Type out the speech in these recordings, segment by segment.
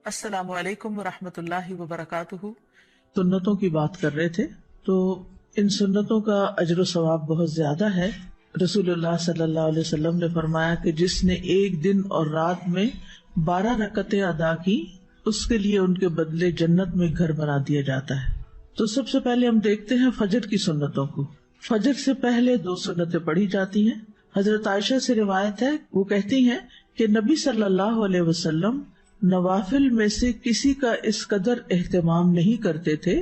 السلام علیکم ورحمۃ اللہ وبرکاتہ۔ سنتوں کی بات کر رہے تھے تو ان سنتوں کا اجر و ثواب بہت زیادہ ہے۔ رسول اللہ صلی اللہ علیہ وسلم نے فرمایا کہ جس نے ایک دن اور رات میں 12 رکعتیں ادا کی اس کے لیے ان کے بدلے جنت میں گھر بنا دیا جاتا ہے۔ تو سب سے پہلے ہم دیکھتے ہیں فجر کی سنتوں کو۔ فجر سے پہلے 2 سنتیں پڑھی جاتی ہیں۔ حضرت عائشہ سے روایت ہے، وہ کہتی ہیں کہ نبی صلی اللہ علیہ وسلم نوافل میں سے کسی کا اس قدر اہتمام نہیں کرتے تھے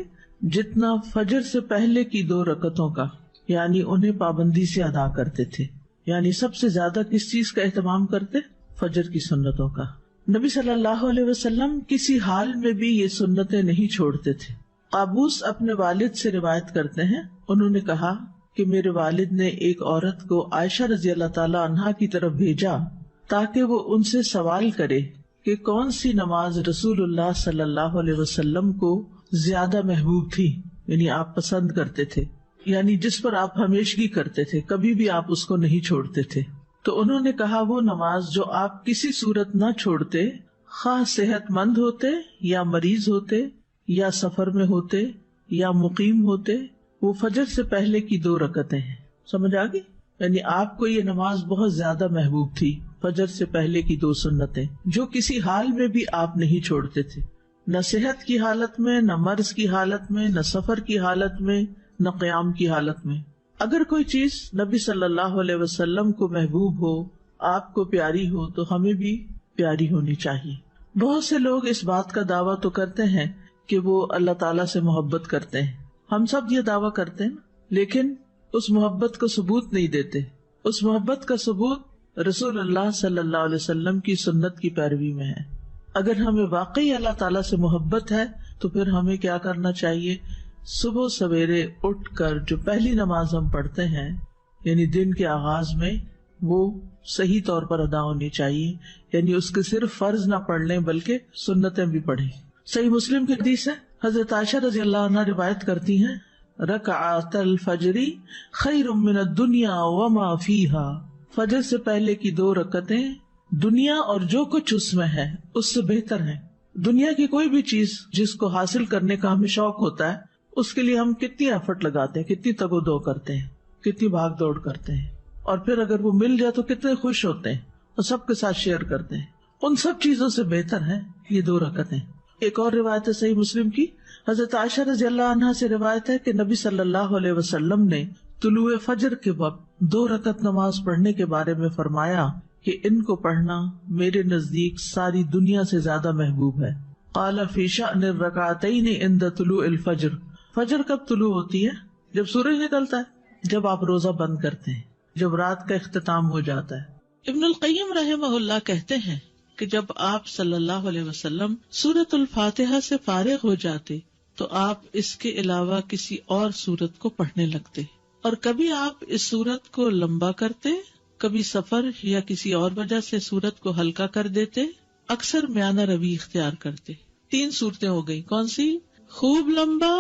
جتنا فجر سے پہلے کی 2 رکعتوں کا، یعنی انہیں پابندی سے ادا کرتے تھے۔ یعنی سب سے زیادہ کس چیز کا اہتمام کرتے؟ فجر کی سنتوں کا۔ نبی صلی اللہ علیہ وسلم کسی حال میں بھی یہ سنتیں نہیں چھوڑتے تھے۔ قابوس اپنے والد سے روایت کرتے ہیں، انہوں نے کہا کہ میرے والد نے ایک عورت کو عائشہ رضی اللہ تعالی عنہا کی طرف بھیجا تاکہ وہ ان سے سوال کرے کہ کون سی نماز رسول اللہ صلی اللہ علیہ وسلم کو زیادہ محبوب تھی، یعنی آپ پسند کرتے تھے، یعنی جس پر آپ ہمیشگی کرتے تھے، کبھی بھی آپ اس کو نہیں چھوڑتے تھے۔ تو انہوں نے کہا وہ نماز جو آپ کسی صورت نہ چھوڑتے، خواہ صحت مند ہوتے یا مریض ہوتے یا سفر میں ہوتے یا مقیم ہوتے، وہ فجر سے پہلے کی 2 رکعتیں ہیں۔ سمجھ آ گئی؟ یعنی آپ کو یہ نماز بہت زیادہ محبوب تھی، فجر سے پہلے کی 2 سنتیں جو کسی حال میں بھی آپ نہیں چھوڑتے تھے، نہ صحت کی حالت میں، نہ مرض کی حالت میں، نہ سفر کی حالت میں، نہ قیام کی حالت میں۔ اگر کوئی چیز نبی صلی اللہ علیہ وسلم کو محبوب ہو، آپ کو پیاری ہو، تو ہمیں بھی پیاری ہونی چاہیے۔ بہت سے لوگ اس بات کا دعویٰ تو کرتے ہیں کہ وہ اللہ تعالیٰ سے محبت کرتے ہیں، ہم سب یہ دعویٰ کرتے ہیں، لیکن اس محبت کو ثبوت نہیں دیتے۔ اس محبت کا ثبوت رسول اللہ صلی اللہ علیہ وسلم کی سنت کی پیروی میں ہے۔ اگر ہمیں واقعی اللہ تعالیٰ سے محبت ہے تو پھر ہمیں کیا کرنا چاہیے؟ صبح سویرے اٹھ کر جو پہلی نماز ہم پڑھتے ہیں، یعنی دن کے آغاز میں، وہ صحیح طور پر ادا ہونی چاہیے، یعنی اس کے صرف فرض نہ پڑھ لیں بلکہ سنتیں بھی پڑھیں۔ صحیح مسلم کی حدیث ہے، حضرت عائشہ رضی اللہ عنہا روایت کرتی ہیں، رکعت الفجر خیر من الدنیا وما فیہا، فجر سے پہلے کی 2 رکعتیں دنیا اور جو کچھ اس میں ہے اس سے بہتر ہیں۔ دنیا کی کوئی بھی چیز جس کو حاصل کرنے کا ہمیں شوق ہوتا ہے، اس کے لیے ہم کتنی ایفرٹ لگاتے ہیں، کتنی تگ و دو کرتے ہیں، کتنی بھاگ دوڑ کرتے ہیں، اور پھر اگر وہ مل جائے تو کتنے خوش ہوتے ہیں اور سب کے ساتھ شیئر کرتے ہیں۔ ان سب چیزوں سے بہتر ہے یہ 2 رکعتیں۔ ایک اور روایت ہے صحیح مسلم کی، حضرت عائشہ رضی اللہ عنہا سے روایت ہے کہ نبی صلی اللہ علیہ وسلم نے طلوع فجر کے وقت 2 رکعت نماز پڑھنے کے بارے میں فرمایا کہ ان کو پڑھنا میرے نزدیک ساری دنیا سے زیادہ محبوب ہے۔ قال فی شأن الرکعتین عند طلوع الفجر، فجر کب طلوع ہوتی ہے؟ جب سورج نکلتا ہے، جب آپ روزہ بند کرتے ہیں، جب رات کا اختتام ہو جاتا ہے۔ ابن القیم رحمہ اللہ کہتے ہیں کہ جب آپ صلی اللہ علیہ وسلم سورۃ الفاتحہ سے فارغ ہو جاتے تو آپ اس کے علاوہ کسی اور سورت کو پڑھنے لگتے، اور کبھی آپ اس سورت کو لمبا کرتے، کبھی سفر یا کسی اور وجہ سے سورت کو ہلکا کر دیتے، اکثر میانہ روی اختیار کرتے۔ 3 صورتیں ہو گئی، کون سی؟ خوب لمبا،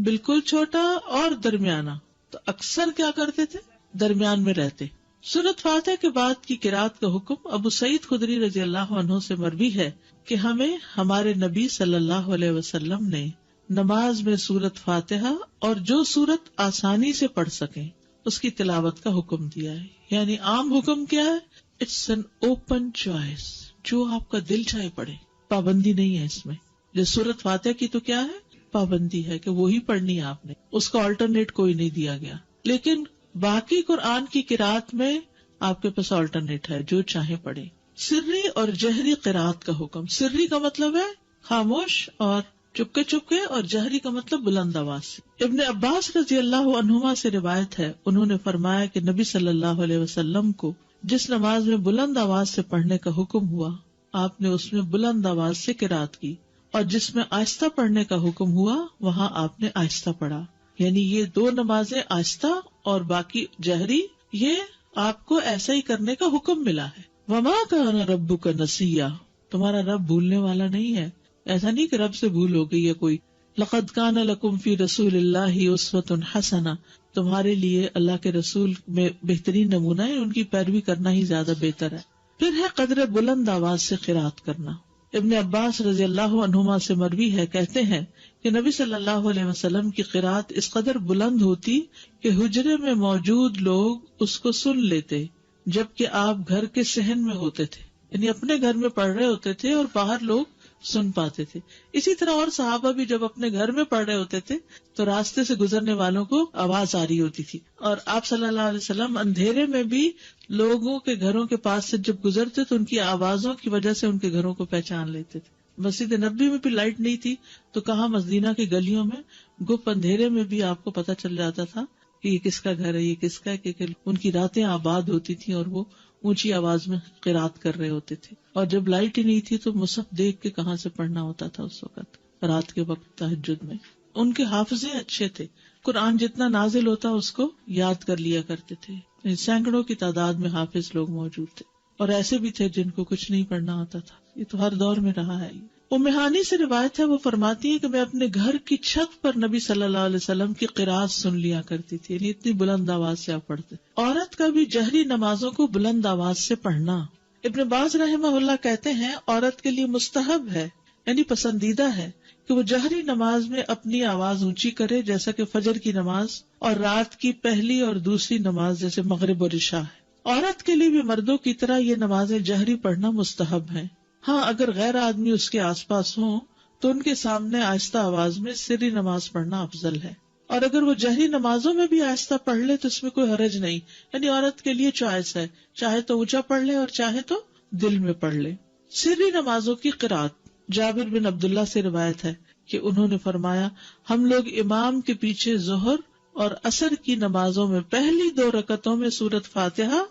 بالکل چھوٹا اور درمیانہ۔ تو اکثر کیا کرتے تھے؟ درمیان میں رہتے۔ سورۃ فاتحہ کے بعد کی قرات کا حکم ابو سعید خدری رضی اللہ عنہ سے مروی ہے کہ ہمیں ہمارے نبی صلی اللہ علیہ وسلم نے نماز میں سورۃ فاتحہ اور جو سورت آسانی سے پڑھ سکیں اس کی تلاوت کا حکم دیا ہے۔ یعنی عام حکم کیا ہے؟ اٹس این اوپن چوائس، جو آپ کا دل چاہے پڑھے، پابندی نہیں ہے اس میں۔ جو سورۃ فاتحہ کی تو کیا ہے؟ پابندی ہے کہ وہی پڑھنی ہے آپ نے، اس کا آلٹرنیٹ کوئی نہیں دیا گیا۔ لیکن باقی قرآن کی قرات میں آپ کے پاس آلٹرنیٹ ہے، جو چاہے پڑھے۔ سری اور جہری قرات کا حکم، سری کا مطلب ہے خاموش اور چپکے چپکے، اور جہری کا مطلب بلند آواز سے۔ ابن عباس رضی اللہ عنہما سے روایت ہے، انہوں نے فرمایا کہ نبی صلی اللہ علیہ وسلم کو جس نماز میں بلند آواز سے پڑھنے کا حکم ہوا، آپ نے اس میں بلند آواز سے قرات کی، اور جس میں آہستہ پڑھنے کا حکم ہوا وہاں آپ نے آہستہ پڑھا۔ یعنی یہ 2 نمازیں آہستہ اور باقی جہری، یہ آپ کو ایسا ہی کرنے کا حکم ملا ہے۔ وما کان ربک نسیا، تمہارا رب بھولنے والا نہیں ہے۔ ایسا نہیں کہ رب سے بھول ہو گئی ہے کوئی۔ لقد کان لکم فی رسول اللہ اسوۃ حسنہ، تمہارے لیے اللہ کے رسول میں بہترین نمونہ ہے، ان کی پیروی کرنا ہی زیادہ بہتر ہے۔ پھر ہے قدر بلند آواز سے قرات کرنا۔ ابن عباس رضی اللہ عنہما سے مروی ہے، کہتے ہیں کہ نبی صلی اللہ علیہ وسلم کی قرات اس قدر بلند ہوتی کہ حجرے میں موجود لوگ اس کو سن لیتے، جبکہ آپ گھر کے صحن میں ہوتے تھے، یعنی اپنے گھر میں پڑھ رہے ہوتے تھے اور باہر لوگ سن پاتے تھے. اسی طرح اور صحابہ بھی جب اپنے گھر میں پڑھ رہے ہوتے تھے تو راستے سے گزرنے والوں کو آواز آ رہی ہوتی تھی، اور آپ صلی اللہ علیہ وسلم اندھیرے میں بھی لوگوں کے گھروں کے پاس سے جب گزرتے تو ان کی آوازوں کی وجہ سے ان کے گھروں کو پہچان لیتے تھے. مسجد نبوی میں بھی لائٹ نہیں تھی تو کہاں مدینہ کی گلیوں میں گپ اندھیرے میں بھی آپ کو پتہ چل جاتا تھا کہ یہ کس کا گھر ہے، یہ کس کا ہے، کہ ان کی راتیں آباد ہوتی تھیں اور وہ اونچی آواز میں قرات کر رہے ہوتے تھے. اور جب لائٹ ہی نہیں تھی تو مصحف دیکھ کے کہاں سے پڑھنا ہوتا تھا اس وقت رات کے وقت تہجد میں. ان کے حافظے اچھے تھے، قرآن جتنا نازل ہوتا اس کو یاد کر لیا کرتے تھے. سینکڑوں کی تعداد میں حافظ لوگ موجود تھے، اور ایسے بھی تھے جن کو کچھ نہیں پڑھنا آتا تھا. یہ تو ہر دور میں رہا ہے. ام ہانی سے روایت ہے، وہ فرماتی ہے کہ میں اپنے گھر کی چھت پر نبی صلی اللہ علیہ وسلم کی قرات سن لیا کرتی تھی، یعنی اتنی بلند آواز سے آپ پڑھتے. عورت کا بھی جہری نمازوں کو بلند آواز سے پڑھنا. ابن باز رحمہ اللہ کہتے ہیں عورت کے لیے مستحب ہے، یعنی پسندیدہ ہے کہ وہ جہری نماز میں اپنی آواز اونچی کرے، جیسا کہ فجر کی نماز اور رات کی پہلی اور دوسری نماز جیسے مغرب اور عشاء ہے. عورت کے لیے بھی مردوں کی طرح یہ نمازیں جہری پڑھنا مستحب ہیں. ہاں، اگر غیر آدمی اس کے آس پاس ہوں تو ان کے سامنے آہستہ آواز میں سری نماز پڑھنا افضل ہے، اور اگر وہ جہری نمازوں میں بھی آہستہ پڑھ لے تو اس میں کوئی حرج نہیں، یعنی عورت کے لیے چوائس ہے، چاہے تو اونچا پڑھ لے اور چاہے تو دل میں پڑھ لے. سری نمازوں کی قرات. جابر بن عبداللہ سے روایت ہے کہ انہوں نے فرمایا ہم لوگ امام کے پیچھے ظہر اور عصر کی نمازوں میں پہلی 2 رکعتوں میں سورۃ فاتحہ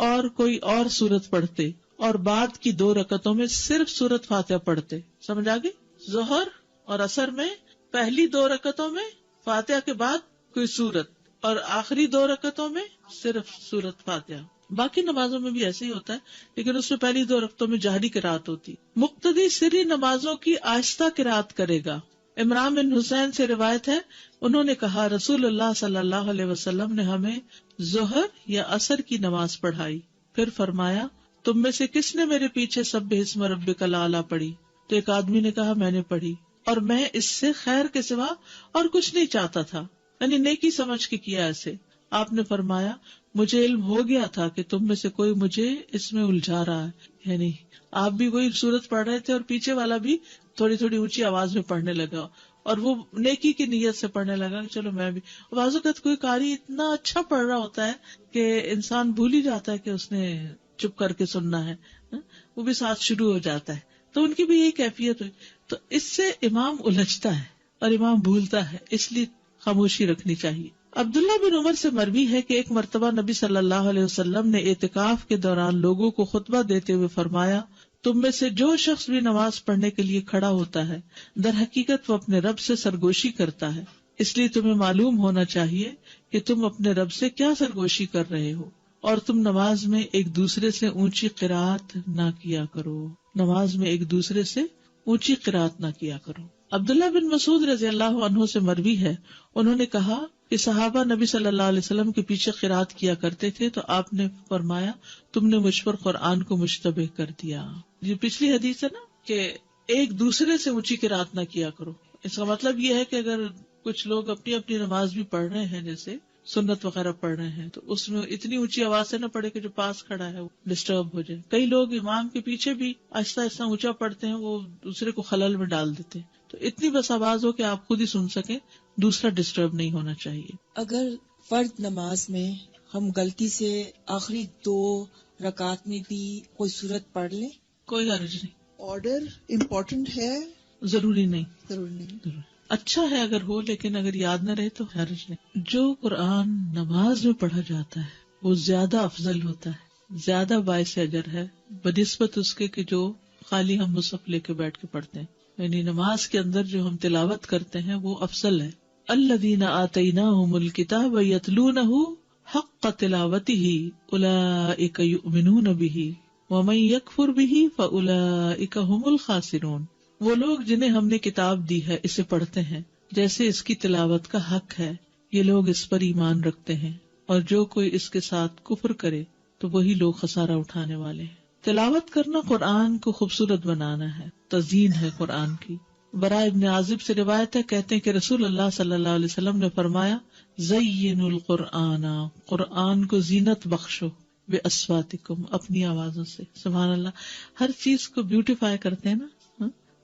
اور کوئی اور سورت پڑھتے، اور بعد کی 2 رکعتوں میں صرف سورۃ فاتحہ پڑھتے. سمجھ آگئی؟ ظہر اور عصر میں پہلی 2 رکعتوں میں فاتحہ کے بعد کوئی سورت، اور آخری 2 رکعتوں میں صرف سورۃ فاتحہ. باقی نمازوں میں بھی ایسے ہی ہوتا ہے، لیکن اس میں پہلی 2 رکعتوں میں جہری قرات ہوتی. مقتدی سری نمازوں کی آہستہ قرات کرے گا. عمران بن حسین سے روایت ہے، انہوں نے کہا رسول اللہ صلی اللہ علیہ وسلم نے ہمیں ظہر یا عصر کی نماز پڑھائی، پھر فرمایا تم میں سے کس نے میرے پیچھے سبح اسم ربک الاعلی پڑھی؟ تو ایک آدمی نے کہا میں نے پڑھی، اور میں اس سے خیر کے سوا اور کچھ نہیں چاہتا تھا، یعنی نیکی سمجھ کے کیا ایسے. آپ نے فرمایا مجھے علم ہو گیا تھا کہ تم میں سے کوئی مجھے اس میں الجھا رہا ہے، یعنی آپ بھی وہی سورت پڑھ رہے تھے اور پیچھے والا بھی تھوڑی تھوڑی اونچی آواز میں پڑھنے لگا، اور وہ نیکی کی نیت سے پڑھنے لگا کہ چلو میں بھی. بعض اوقات کوئی قاری اتنا اچھا پڑھ رہا ہوتا ہے کہ انسان بھول ہی جاتا ہے کہ اس نے چپ کر کے سننا ہے، وہ بھی ساتھ شروع ہو جاتا ہے. تو ان کی بھی یہی کیفیت ہوئی. تو اس سے امام الجھتا ہے اور امام بھولتا ہے، اس لیے خاموشی رکھنی چاہیے. عبداللہ بن عمر سے مروی ہے کہ ایک مرتبہ نبی صلی اللہ علیہ وسلم نے اعتکاف کے دوران لوگوں کو خطبہ دیتے ہوئے فرمایا تم میں سے جو شخص بھی نماز پڑھنے کے لیے کھڑا ہوتا ہے در حقیقت وہ اپنے رب سے سرگوشی کرتا ہے، اس لیے تمہیں معلوم ہونا چاہیے کہ تم اپنے رب سے کیا سرگوشی کر رہے ہو، اور تم نماز میں ایک دوسرے سے اونچی قرات نہ کیا کرو. نماز میں ایک دوسرے سے اونچی قرات نہ کیا کرو. عبداللہ بن مسعود رضی اللہ عنہ سے مروی ہے، انہوں نے کہا کہ صحابہ نبی صلی اللہ علیہ وسلم کے پیچھے قرات کیا کرتے تھے تو آپ نے فرمایا تم نے مجھ پر قرآن کو مشتبہ کر دیا. یہ پچھلی حدیث ہے نا کہ ایک دوسرے سے اونچی قرات نہ کیا کرو. اس کا مطلب یہ ہے کہ اگر کچھ لوگ اپنی اپنی نماز بھی پڑھ رہے ہیں، جیسے سنت وغیرہ پڑھ رہے ہیں، تو اس میں اتنی اونچی آواز سے نہ پڑھے کہ جو پاس کھڑا ہے وہ ڈسٹرب ہو جائے. کئی لوگ امام کے پیچھے بھی آہستہ آہستہ اونچا پڑھتے ہیں، وہ دوسرے کو خلل میں ڈال دیتے ہیں. تو اتنی بس آواز ہو کہ آپ خود ہی سن سکیں، دوسرا ڈسٹرب نہیں ہونا چاہیے. اگر فرض نماز میں ہم غلطی سے آخری 2 رکعت میں بھی کوئی سورت پڑھ لیں، کوئی حرج نہیں. آرڈر امپورٹنٹ ہے، ضروری نہیں. ضروری نہیں. اچھا ہے اگر ہو، لیکن اگر یاد نہ رہے تو حرج نہیں. جو قرآن نماز میں پڑھا جاتا ہے وہ زیادہ افضل ہوتا ہے، زیادہ باعث اجر ہے بنسبت اس کے کہ جو خالی ہم مصحف لے کے بیٹھ کے پڑھتے ہیں. یعنی نماز کے اندر جو ہم تلاوت کرتے ہیں وہ افضل ہے. الذین آتیناہم الکتاب یتلونہ حق تلاوتہ اولئک یؤمنون بہ ومن یکفر بہ فاولئک ھم الخاسرون. وہ لوگ جنہیں ہم نے کتاب دی ہے اسے پڑھتے ہیں جیسے اس کی تلاوت کا حق ہے، یہ لوگ اس پر ایمان رکھتے ہیں، اور جو کوئی اس کے ساتھ کفر کرے تو وہی لوگ خسارہ اٹھانے والے ہیں. تلاوت کرنا قرآن کو خوبصورت بنانا ہے، تزیین ہے قرآن کی. براء ابن عازب سے روایت ہے، کہتے ہیں کہ رسول اللہ صلی اللہ علیہ وسلم نے فرمایا زینوا القرآن، قرآن کو زینت بخشو باصواتکم، اپنی آوازوں سے. سبحان اللہ، ہر چیز کو بیوٹیفائی کرتے ہیں نا.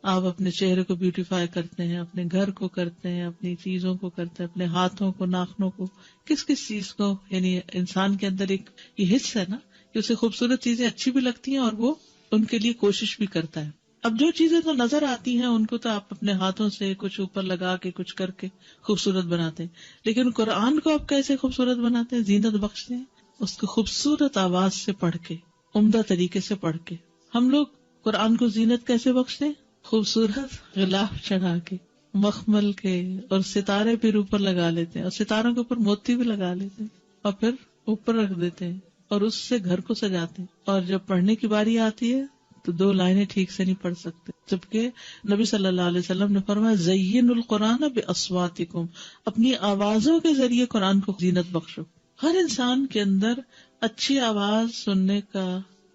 آپ اپنے چہرے کو بیوٹیفائی کرتے ہیں، اپنے گھر کو کرتے ہیں، اپنی چیزوں کو کرتے ہیں، اپنے ہاتھوں کو، ناخنوں کو، کس چیز کو. یعنی انسان کے اندر ایک یہ حص ہے نا کہ اسے خوبصورت چیزیں اچھی بھی لگتی ہیں اور وہ ان کے لیے کوشش بھی کرتا ہے. اب جو چیزیں تو نظر آتی ہیں ان کو تو آپ اپنے ہاتھوں سے کچھ اوپر لگا کے کچھ کر کے خوبصورت بناتے ہیں، لیکن قرآن کو آپ کیسے خوبصورت بناتے ہیں، زینت بخشتے ہیں اس کو خوبصورت آواز سے پڑھ کے، عمدہ طریقے سے پڑھ کے. ہم لوگ قرآن کو زینت کیسے بخشتے ہیں؟ خوبصورت غلاف چڑھا کے، مخمل کے، اور ستارے پھر اوپر لگا لیتے ہیں، اور ستاروں کے اوپر موتی بھی لگا لیتے ہیں اور پھر اوپر رکھ دیتے ہیں اور اس سے گھر کو سجاتے ہیں. اور جب پڑھنے کی باری آتی ہے تو 2 لائنیں ٹھیک سے نہیں پڑھ سکتے، جبکہ نبی صلی اللہ علیہ وسلم نے فرمایا زینوا القرآن باصواتکم، اپنی آوازوں کے ذریعے قرآن کو زینت بخشو. ہر انسان کے اندر اچھی آواز سننے کا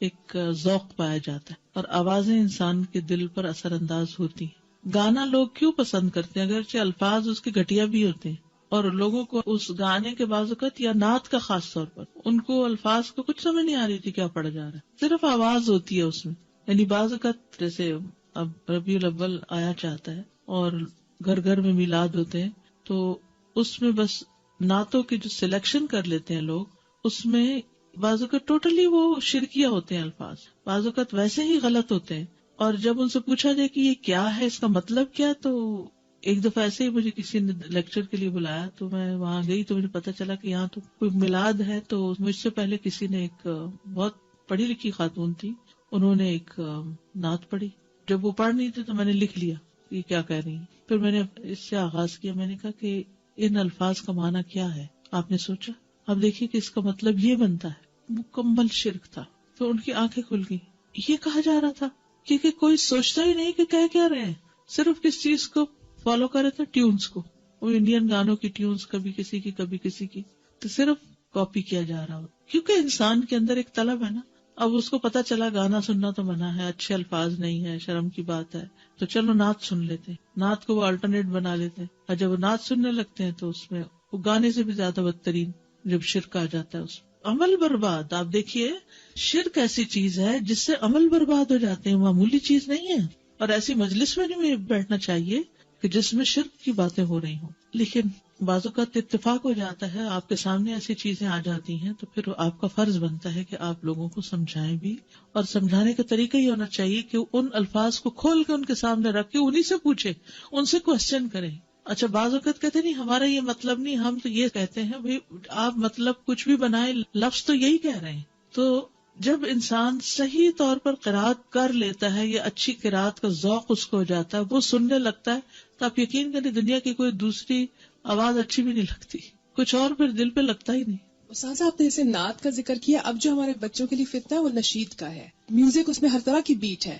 ایک ذوق پایا جاتا ہے اور آوازیں انسان کے دل پر اثر انداز ہوتی ہیں. گانا لوگ کیوں پسند کرتے ہیں؟ اگرچہ الفاظ اس کے گھٹیا بھی ہوتے ہیں اور لوگوں کو اس گانے کے بعض اوقات یا نعت کا خاص طور پر ان کو الفاظ کو کچھ سمجھ نہیں آ رہی تھی کیا پڑھا جا رہا ہے، صرف آواز ہوتی ہے اس میں. یعنی بعض اوقات جیسے اب ربیع الاول آیا چاہتا ہے اور گھر گھر میں میلاد ہوتے ہیں تو اس میں بس نعتوں کی جو سلیکشن کر لیتے ہیں لوگ، اس میں بعض اوقات ٹوٹلی وہ شرکیہ ہوتے ہیں الفاظ، بعض اوقات ویسے ہی غلط ہوتے ہیں. اور جب ان سے پوچھا جائے کہ یہ کیا ہے، اس کا مطلب کیا، تو ایک دفعہ ایسے ہی مجھے کسی نے لیکچر کے لیے بلایا تو میں وہاں گئی تو مجھے پتا چلا کہ یہاں تو کوئی میلاد ہے. تو مجھ سے پہلے کسی نے، ایک بہت پڑھی لکھی خاتون تھی، انہوں نے ایک نعت پڑھی. جب وہ پڑھ نہیں تھی تو میں نے لکھ لیا یہ کیا کہہ رہی ہیں. پھر میں نے اس سے آغاز کیا، میں نے کہا کہ ان الفاظ کا معنی کیا ہے. آپ نے سوچا، اب دیکھیے کہ اس کا مطلب یہ بنتا ہے. مکمل شرک تھا. تو ان کی آنکھیں کھل گئی. یہ کہا جا رہا تھا کیونکہ کوئی سوچتا ہی نہیں کہ کہہ کیا رہے ہیں، صرف کس چیز کو فالو کرے تھے، ٹیونز کو. وہ انڈین گانوں کی ٹیونز، کبھی کسی کی کبھی کسی کی، تو صرف کاپی کیا جا رہا ہو. کیونکہ انسان کے اندر ایک طلب ہے نا. اب اس کو پتا چلا گانا سننا تو منع ہے، اچھے الفاظ نہیں ہے، شرم کی بات ہے، تو چلو نعت سن لیتے. نعت کو وہ الٹرنیٹ بنا لیتے، اور جب وہ نعت سننے لگتے ہیں تو اس میں وہ گانے سے بھی زیادہ بدترین جب شرک آ جاتا ہے اس میں عمل برباد. آپ دیکھیے شرک ایسی چیز ہے جس سے عمل برباد ہو جاتے ہیں، معمولی چیز نہیں ہے. اور ایسی مجلس میں نہیں بیٹھنا چاہیے کہ جس میں شرک کی باتیں ہو رہی ہوں. لیکن بعض اوقات اتفاق ہو جاتا ہے، آپ کے سامنے ایسی چیزیں آ جاتی ہیں تو پھر آپ کا فرض بنتا ہے کہ آپ لوگوں کو سمجھائیں بھی. اور سمجھانے کا طریقہ یہ ہونا چاہیے کہ ان الفاظ کو کھول کے ان کے سامنے رکھ کے انہیں سے پوچھے، ان سے کوشچن کریں. اچھا بعض اوقات کہتے نہیں ہمارا یہ مطلب نہیں، ہم تو یہ کہتے ہیں. بھائی آپ مطلب کچھ بھی بنائے، لفظ تو یہی کہہ رہے ہیں. تو جب انسان صحیح طور پر قرات کر لیتا ہے یا اچھی قرات کا ذوق اس کو ہو جاتا ہے، وہ سننے لگتا ہے، تو آپ یقین کریں دنیا کی کوئی دوسری آواز اچھی بھی نہیں لگتی، کچھ اور پھر دل پہ لگتا ہی نہیں. استاذہ آپ نے اسے نعت کا ذکر کیا. اب جو ہمارے بچوں کے لیے فتنہ ہے وہ نشید کا ہے. میوزک اس میں ہر طرح کی بیٹ ہے،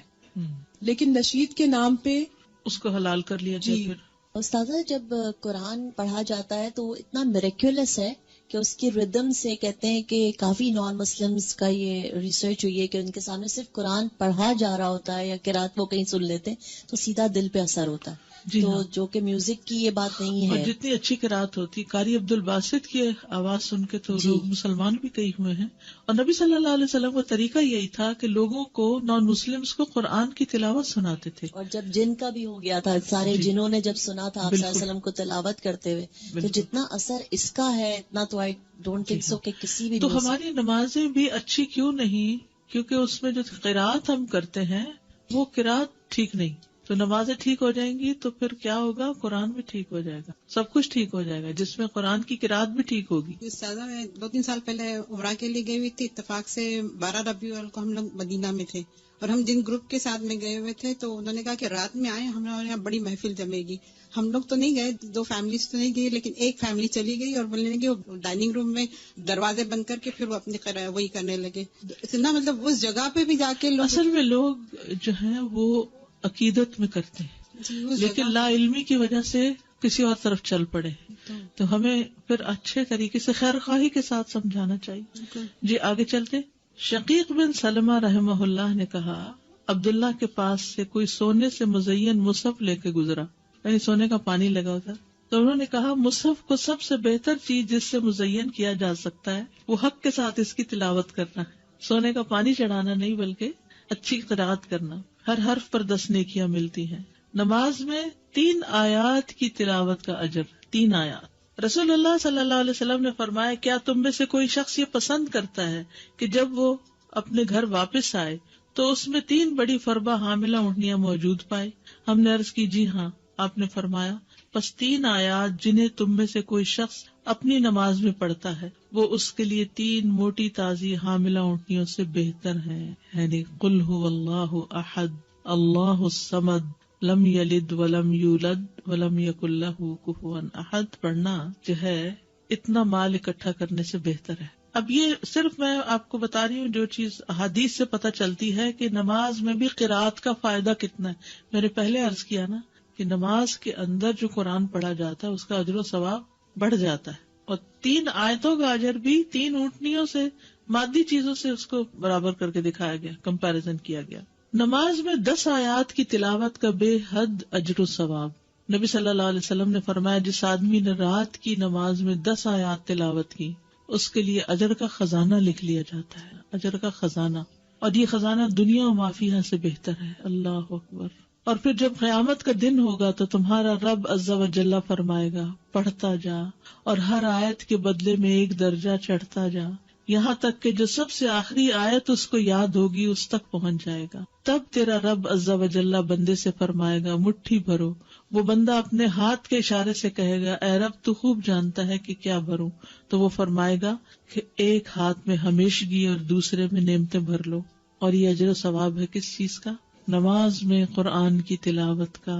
لیکن نشید کے نام پہ اس کو حلال کر لیا جائے. پھر استاذہ جب قرآن پڑھا جاتا ہے تو اتنا میریکولس ہے کہ اس کی ردم سے کہتے ہیں کہ کافی نان مسلمز کا یہ ریسرچ ہوئی ہے کہ ان کے سامنے صرف قرآن پڑھا جا رہا ہوتا ہے یا قرات وہ کہیں سن لیتے ہیں تو سیدھا دل پہ اثر ہوتا ہے. تو جو کہ میوزک کی یہ بات نہیں ہے. اور جتنی اچھی قرات ہوتی، قاری عبد الباسط کی آواز سن کے تو لوگ مسلمان بھی کئی ہوئے ہیں. اور نبی صلی اللہ علیہ وسلم کا طریقہ یہی تھا کہ لوگوں کو، نان مسلمز کو قرآن کی تلاوت سناتے تھے. اور جب جن کا بھی ہو گیا تھا، سارے جنہوں نے جب سنا تھا آپ صلی اللہ علیہ وسلم کو تلاوت کرتے ہوئے، تو جتنا اثر اس کا ہے اتنا تو آئی ڈونٹ تھنک سو کہ کسی بھی. تو ہماری نمازیں بھی اچھی کیوں نہیں؟ کیونکہ اس میں جو قرات ہم کرتے ہیں وہ قرات ٹھیک نہیں. تو نمازیں ٹھیک ہو جائیں گی تو پھر کیا ہوگا؟ قرآن بھی ٹھیک ہو جائے گا، سب کچھ ٹھیک ہو جائے گا، جس میں قرآن کی قرات بھی ٹھیک ہوگی. استاذہ میں 2-3 سال پہلے عمرہ کے لیے گئی ہوئی تھی. اتفاق سے 12 ربیع الاول کو ہم لوگ مدینہ میں تھے، اور ہم جن گروپ کے ساتھ میں گئے ہوئے تھے تو انہوں نے کہا کہ رات میں آئے، ہمارے یہاں بڑی محفل جمے گی. ہم لوگ تو نہیں گئے، 2 فیملیز تو نہیں گئی، لیکن ایک فیملی چلی گئی اور بولنے لگے وہ ڈائننگ روم میں دروازے بند کر کے پھر وہ اپنی وہی کرنے لگے. اتنا مطلب اس جگہ پہ بھی جا کے اصل میں لوگ جو ہیں وہ عقیدت میں کرتے ہیں، لیکن لا علمی کی وجہ سے کسی اور طرف چل پڑے. تو ہمیں پھر اچھے طریقے سے خیر خواہی کے ساتھ سمجھانا چاہیے. جی آگے چلتے. شقیق بن سلمہ رحمہ اللہ نے کہا عبداللہ کے پاس سے کوئی سونے سے مزین مصحف لے کے گزرا، یعنی سونے کا پانی لگا ہوتا، تو انہوں نے کہا مصحف کو سب سے بہتر چیز جس سے مزین کیا جا سکتا ہے وہ حق کے ساتھ اس کی تلاوت کرنا ہے، سونے کا پانی چڑھانا نہیں بلکہ اچھی قرات کرنا، ہر حرف پر 10 نیکیاں ملتی ہیں۔ نماز میں 3 آیات کی تلاوت کا اجر، 3 آیات۔ رسول اللہ صلی اللہ علیہ وسلم نے فرمایا کیا تم میں سے کوئی شخص یہ پسند کرتا ہے کہ جب وہ اپنے گھر واپس آئے تو اس میں 3 بڑی فربہ حاملہ اونٹنیاں موجود پائے؟ ہم نے عرض کی جی ہاں۔ آپ نے فرمایا پس 3 آیات جنہیں تم میں سے کوئی شخص اپنی نماز میں پڑھتا ہے وہ اس کے لیے 3 موٹی تازی حاملہ اونٹنیوں سے بہتر ہیں، یعنی قل هو اللہ احد اللہ الصمد لم یلد ولم یولد ولم یکن لہ کفوا احد پڑھنا جو ہے اتنا مال اکٹھا کرنے سے بہتر ہے۔ اب یہ صرف میں آپ کو بتا رہی ہوں جو چیز احادیث سے پتہ چلتی ہے کہ نماز میں بھی قرات کا فائدہ کتنا ہے۔ میں نے پہلے عرض کیا نا کہ نماز کے اندر جو قرآن پڑھا جاتا ہے اس کا اجر و ثواب بڑھ جاتا ہے، اور 3 آیتوں کا اجر بھی 3 اونٹنیوں سے، مادی چیزوں سے اس کو برابر کر کے دکھایا گیا، کمپیریزن کیا گیا۔ نماز میں 10 آیات کی تلاوت کا بے حد اجر و ثواب۔ نبی صلی اللہ علیہ وسلم نے فرمایا جس آدمی نے رات کی نماز میں 10 آیات تلاوت کی اس کے لیے اجر کا خزانہ لکھ لیا جاتا ہے، اجر کا خزانہ، اور یہ خزانہ دنیا و ما فیہا سے بہتر ہے۔ اللہ اکبر۔ اور پھر جب قیامت کا دن ہوگا تو تمہارا رب عز و جل فرمائے گا پڑھتا جا اور ہر آیت کے بدلے میں 1 درجہ چڑھتا جا، یہاں تک کہ جو سب سے آخری آیت اس کو یاد ہوگی اس تک پہنچ جائے گا۔ تب تیرا رب عز و جل بندے سے فرمائے گا مٹھی بھرو، وہ بندہ اپنے ہاتھ کے اشارے سے کہے گا اے رب تو خوب جانتا ہے کہ کیا بھروں، تو وہ فرمائے گا کہ ایک ہاتھ میں ہمیشگی اور دوسرے میں نعمتیں بھر لو۔ اور یہ اجر و ثواب ہے کس چیز کا؟ نماز میں قرآن کی تلاوت کا۔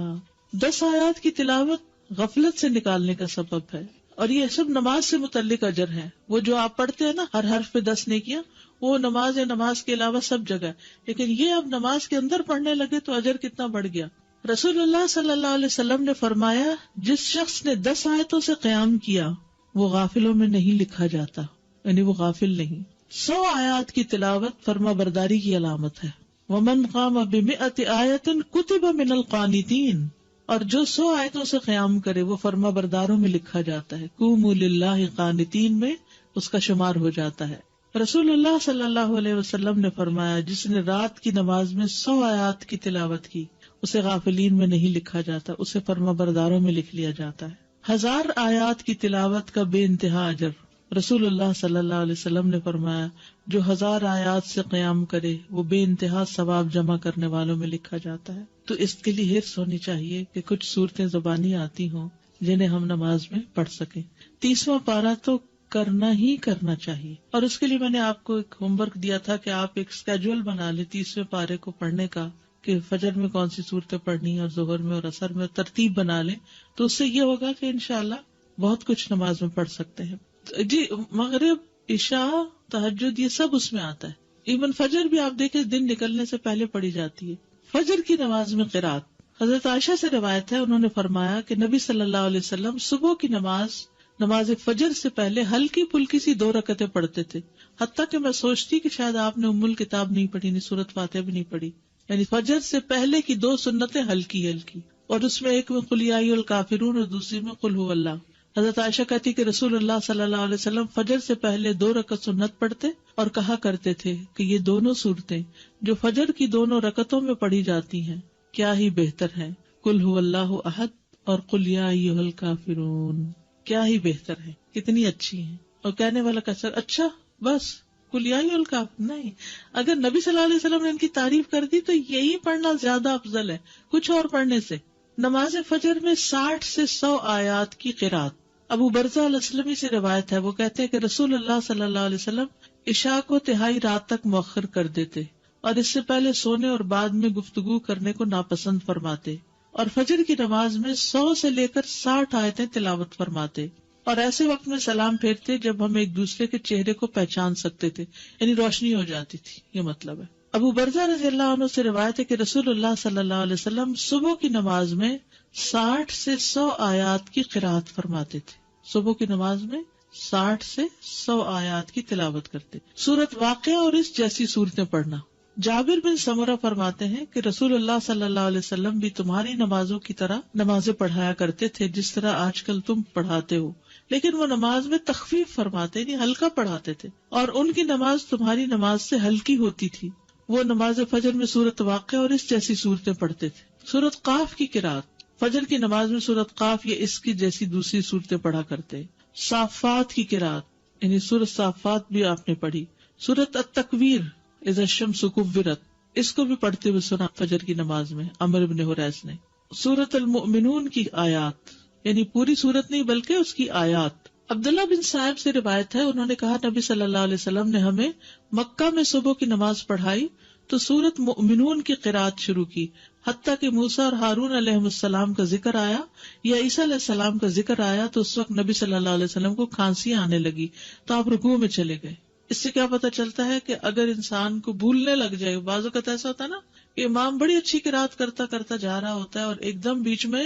10 آیات کی تلاوت غفلت سے نکالنے کا سبب ہے، اور یہ سب نماز سے متعلق اجر ہے۔ وہ جو آپ پڑھتے ہیں نا ہر حرف پہ 10 نیکیاں، وہ نماز یا نماز کے علاوہ سب جگہ، لیکن یہ اب نماز کے اندر پڑھنے لگے تو اجر کتنا بڑھ گیا۔ رسول اللہ صلی اللہ علیہ وسلم نے فرمایا جس شخص نے 10 آیتوں سے قیام کیا وہ غافلوں میں نہیں لکھا جاتا، یعنی وہ غافل نہیں۔ 100 آیات کی تلاوت فرما برداری کی علامت ہے۔ وَمَنْ قَامَ بِمِئَةِ آیَةٍ كُتِبَ مِنَ الْقَانِتِينَ، اور جو 100 آیتوں سے قیام کرے وہ فرما برداروں میں لکھا جاتا ہے، قوموا للہ قانتین میں اس کا شمار ہو جاتا ہے۔ رسول اللہ صلی اللہ علیہ وسلم نے فرمایا جس نے رات کی نماز میں 100 آیات کی تلاوت کی اسے غافلین میں نہیں لکھا جاتا، اسے فرما برداروں میں لکھ لیا جاتا ہے۔ 1000 آیات کی تلاوت کا بے انتہا اجر۔ رسول اللہ صلی اللہ علیہ وسلم نے فرمایا جو 1000 آیات سے قیام کرے وہ بے انتہا ثواب جمع کرنے والوں میں لکھا جاتا ہے۔ تو اس کے لیے حرص ہونی چاہیے کہ کچھ صورتیں زبانی آتی ہوں جنہیں ہم نماز میں پڑھ سکیں۔ 30واں پارہ تو کرنا ہی کرنا چاہیے، اور اس کے لیے میں نے آپ کو ایک ہوم ورک دیا تھا کہ آپ ایک اسکیجول بنا لیں 30ویں پارے کو پڑھنے کا، کہ فجر میں کون سی صورتیں پڑھنی اور ظہر میں اور عصر میں، ترتیب بنا لیں، تو اس سے یہ ہوگا کہ انشاءاللہ بہت کچھ نماز میں پڑھ سکتے ہیں۔ جی مغرب، عشاء، تہجد یہ سب اس میں آتا ہے، ایون فجر بھی آپ دیکھیں دن نکلنے سے پہلے پڑھی جاتی ہے۔ فجر کی نماز میں قرات، حضرت عائشہ سے روایت ہے انہوں نے فرمایا کہ نبی صلی اللہ علیہ وسلم صبح کی نماز فجر سے پہلے ہلکی پھلکی سی 2 رکعتیں پڑھتے تھے، حتیٰ کہ میں سوچتی کہ شاید آپ نے ام الکتاب نہیں پڑھی، نہیں سورۃ فاتحہ بھی نہیں پڑھی، یعنی فجر سے پہلے کی 2 سنتیں ہلکی ہلکی، اور اس میں ایک میں قل یا ایھا الکافرون اور دوسری میں قل ھو اللہ۔ حضرت عائشہ کہتی کہ رسول اللہ صلی اللہ علیہ وسلم فجر سے پہلے 2 رکعت سنت پڑھتے اور کہا کرتے تھے کہ یہ دونوں صورتیں جو فجر کی 2 رکعتوں میں پڑھی جاتی ہیں کیا ہی بہتر ہیں، قل ھو اللہ احد اور قل یا ایھا الکافرون، کیا ہی بہتر ہے، کتنی اچھی ہیں۔ اور کہنے والا کہتا اچھا بس قل یا ایھا الکافرون، نہیں، اگر نبی صلی اللہ علیہ وسلم نے ان کی تعریف کر دی تو یہی پڑھنا زیادہ افضل ہے کچھ اور پڑھنے سے۔ نماز فجر میں 60 سے 100 آیات کی قرات۔ ابو برزہ الاسلمی سے روایت ہے، وہ کہتے ہیں کہ رسول اللہ صلی اللہ علیہ وسلم عشاء کو تہائی رات تک مؤخر کر دیتے اور اس سے پہلے سونے اور بعد میں گفتگو کرنے کو ناپسند فرماتے، اور فجر کی نماز میں 100 سے لے کر 60 آیتیں تلاوت فرماتے، اور ایسے وقت میں سلام پھیرتے جب ہم ایک دوسرے کے چہرے کو پہچان سکتے تھے، یعنی روشنی ہو جاتی تھی، یہ مطلب ہے۔ ابو برزہ رضی اللہ عنہ سے روایت ہے کہ رسول اللہ صلی اللہ علیہ وسلم صبح کی نماز میں 60 سے 100 آیات کی قرات فرماتے تھے، صبح کی نماز میں 60 سے 100 آیات کی تلاوت کرتے. سورت واقعہ اور اس جیسی صورتیں پڑھنا. جابر بن سمرہ فرماتے ہیں کہ رسول اللہ صلی اللہ علیہ وسلم بھی تمہاری نمازوں کی طرح نمازیں پڑھایا کرتے تھے جس طرح آج کل تم پڑھاتے ہو، لیکن وہ نماز میں تخفیف فرماتے یعنی ہلکا پڑھاتے تھے، اور ان کی نماز تمہاری نماز سے ہلکی ہوتی تھی. وہ نماز فجر میں سورت واقعہ اور اس جیسی صورتیں پڑھتے تھے. سورت قاف کی قرات، فجر کی نماز میں سورت قاف یا اس کی جیسی دوسری صورتیں پڑھا کرتے. صافات کی قرات یعنی سورت صافات بھی آپ نے پڑھی. سورت التکویر اذا الشمس کورت، اس کو بھی پڑھتے ہوئے سنا فجر کی نماز میں عمرو بن حریث نے. سورت المؤمنون کی آیات یعنی پوری سورت نہیں بلکہ اس کی آیات. عبداللہ بن صاحب سے روایت ہے، انہوں نے کہا نبی صلی اللہ علیہ وسلم نے ہمیں مکہ میں صبح کی نماز پڑھائی تو سورت مؤمنون کی قرات شروع کی، حتیٰ کہ موسیٰ اور ہارون علیہ السلام کا ذکر آیا یا عیسیٰ علیہ السلام کا ذکر آیا تو اس وقت نبی صلی اللہ علیہ وسلم کو کھانسی آنے لگی تو آپ رکوع میں چلے گئے. اس سے کیا پتہ چلتا ہے کہ اگر انسان کو بھولنے لگ جائے، بعض اوقات ایسا ہوتا ہے نا کہ امام بڑی اچھی قرات کرتا جا رہا ہوتا ہے اور ایک دم بیچ میں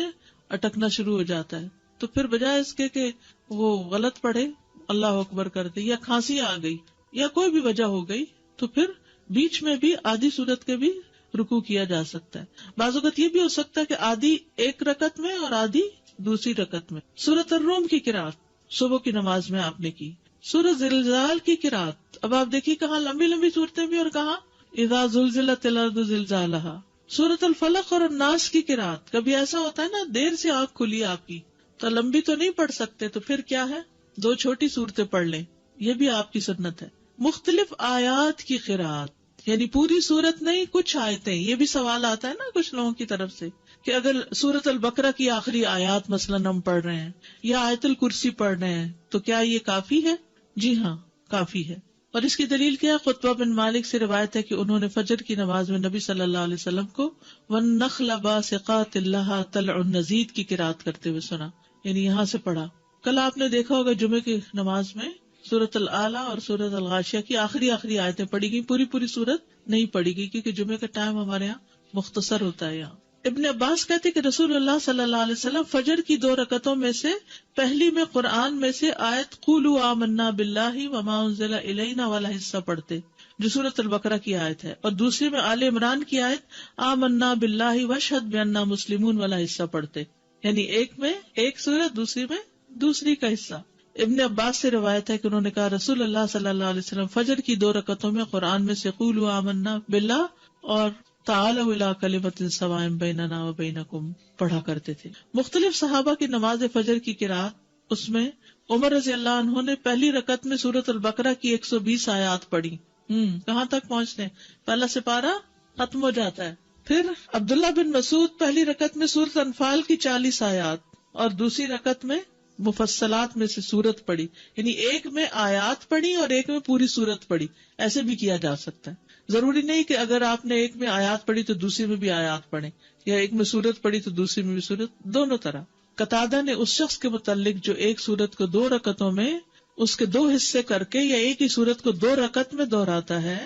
اٹکنا شروع ہو جاتا ہے، تو پھر بجائے اس کے کہ وہ غلط پڑھے اللہ اکبر کر دے یا کھانسی آ گئی یا کوئی بھی وجہ ہو گئی تو پھر بیچ میں بھی آدھی سورت کے بھی رکوع کیا جا سکتا ہے. بعض اوقات یہ بھی ہو سکتا ہے کہ آدھی ایک رکعت میں اور آدھی دوسری رکعت میں. سورت الروم کی قرات صبح کی نماز میں آپ نے کی. سورت زلزال کی قرات، اب آپ دیکھیے کہاں لمبی لمبی صورتیں بھی اور کہاں اذا زلزلت الارض زلزالها. سورت الفلق اور الناس کی قرات، کبھی ایسا ہوتا ہے نا دیر سے آنکھ کھلی آپ کی تو لمبی تو نہیں پڑھ سکتے تو پھر کیا ہے 2 چھوٹی صورتیں پڑھ لیں، یہ بھی آپ کی سنت ہے. مختلف آیات کی قرات یعنی پوری صورت نہیں کچھ آیتیں. یہ بھی سوال آتا ہے نا کچھ لوگوں کی طرف سے کہ اگر سورت البقرہ کی آخری آیات مثلاً ہم پڑھ رہے ہیں یا آیت الکرسی پڑھ رہے ہیں تو کیا یہ کافی ہے؟ جی ہاں کافی ہے. اور اس کی دلیل کیا؟ خطبہ بن مالک سے روایت ہے کہ انہوں نے فجر کی نماز میں نبی صلی اللہ علیہ وسلم کو وَالنَّخْلَ بَاسِقَاتٍ لَهَا طَلْعٌ نَضِيدٌ کی قرات کرتے ہوئے سنا، یعنی یہاں سے پڑھا. کل آپ نے دیکھا ہوگا جمعے کی نماز میں سورت العلیٰ اور سورت الغاشیہ کی آخری آیتیں پڑھی گئی، پوری صورت نہیں پڑھی گئی کیونکہ جمعے کا ٹائم ہمارے یہاں مختصر ہوتا ہے. یہاں ابن عباس کہتے کہ رسول اللہ صلی اللہ علیہ وسلم فجر کی 2 رکعتوں میں سے پہلی میں قرآن میں سے آیت قولوا آمنا باللہ وما انزل الینا والا حصہ پڑھتے جو سورت البقرہ کی آیت ہے، اور دوسری میں آل عمران کی آیت آمنا باللہ واشہد بأننا مسلمون والا حصہ پڑھتے، یعنی ایک میں ایک سورت دوسری میں دوسری کا حصہ. ابن عباس سے روایت ہے کہ انہوں نے کہا رسول اللہ صلی اللہ علیہ وسلم فجر کی 2 رکعتوں میں قرآن میں سے قولوا آمنا باللہ اور تعالوا الی کلمۃ سواء بیننا وبینکم پڑھا کرتے تھے. مختلف صحابہ کی نماز فجر کی قرات، اس میں عمر رضی اللہ عنہ نے پہلی رکعت میں سورت البقرہ کی 120 آیات پڑھی. کہاں تک پہنچتے؟ پہلا سپارہ ختم ہو جاتا ہے. پھر عبداللہ بن مسعود پہلی رکعت میں سورت انفال کی 40 آیات اور دوسری رکعت میں مفصلات میں سے سورت پڑھی، یعنی ایک میں آیات پڑھی اور ایک میں پوری سورت پڑھی. ایسے بھی کیا جا سکتا ہے، ضروری نہیں کہ اگر آپ نے ایک میں آیات پڑھی تو دوسری میں بھی آیات پڑھیں، یا ایک میں سورت پڑھی تو دوسری میں بھی سورت، دونوں طرح. قتادہ نے اس شخص کے متعلق جو ایک سورت کو 2 رکعتوں میں اس کے 2 حصے کر کے یا ایک ہی سورت کو 2 رکعت میں دہراتا ہے،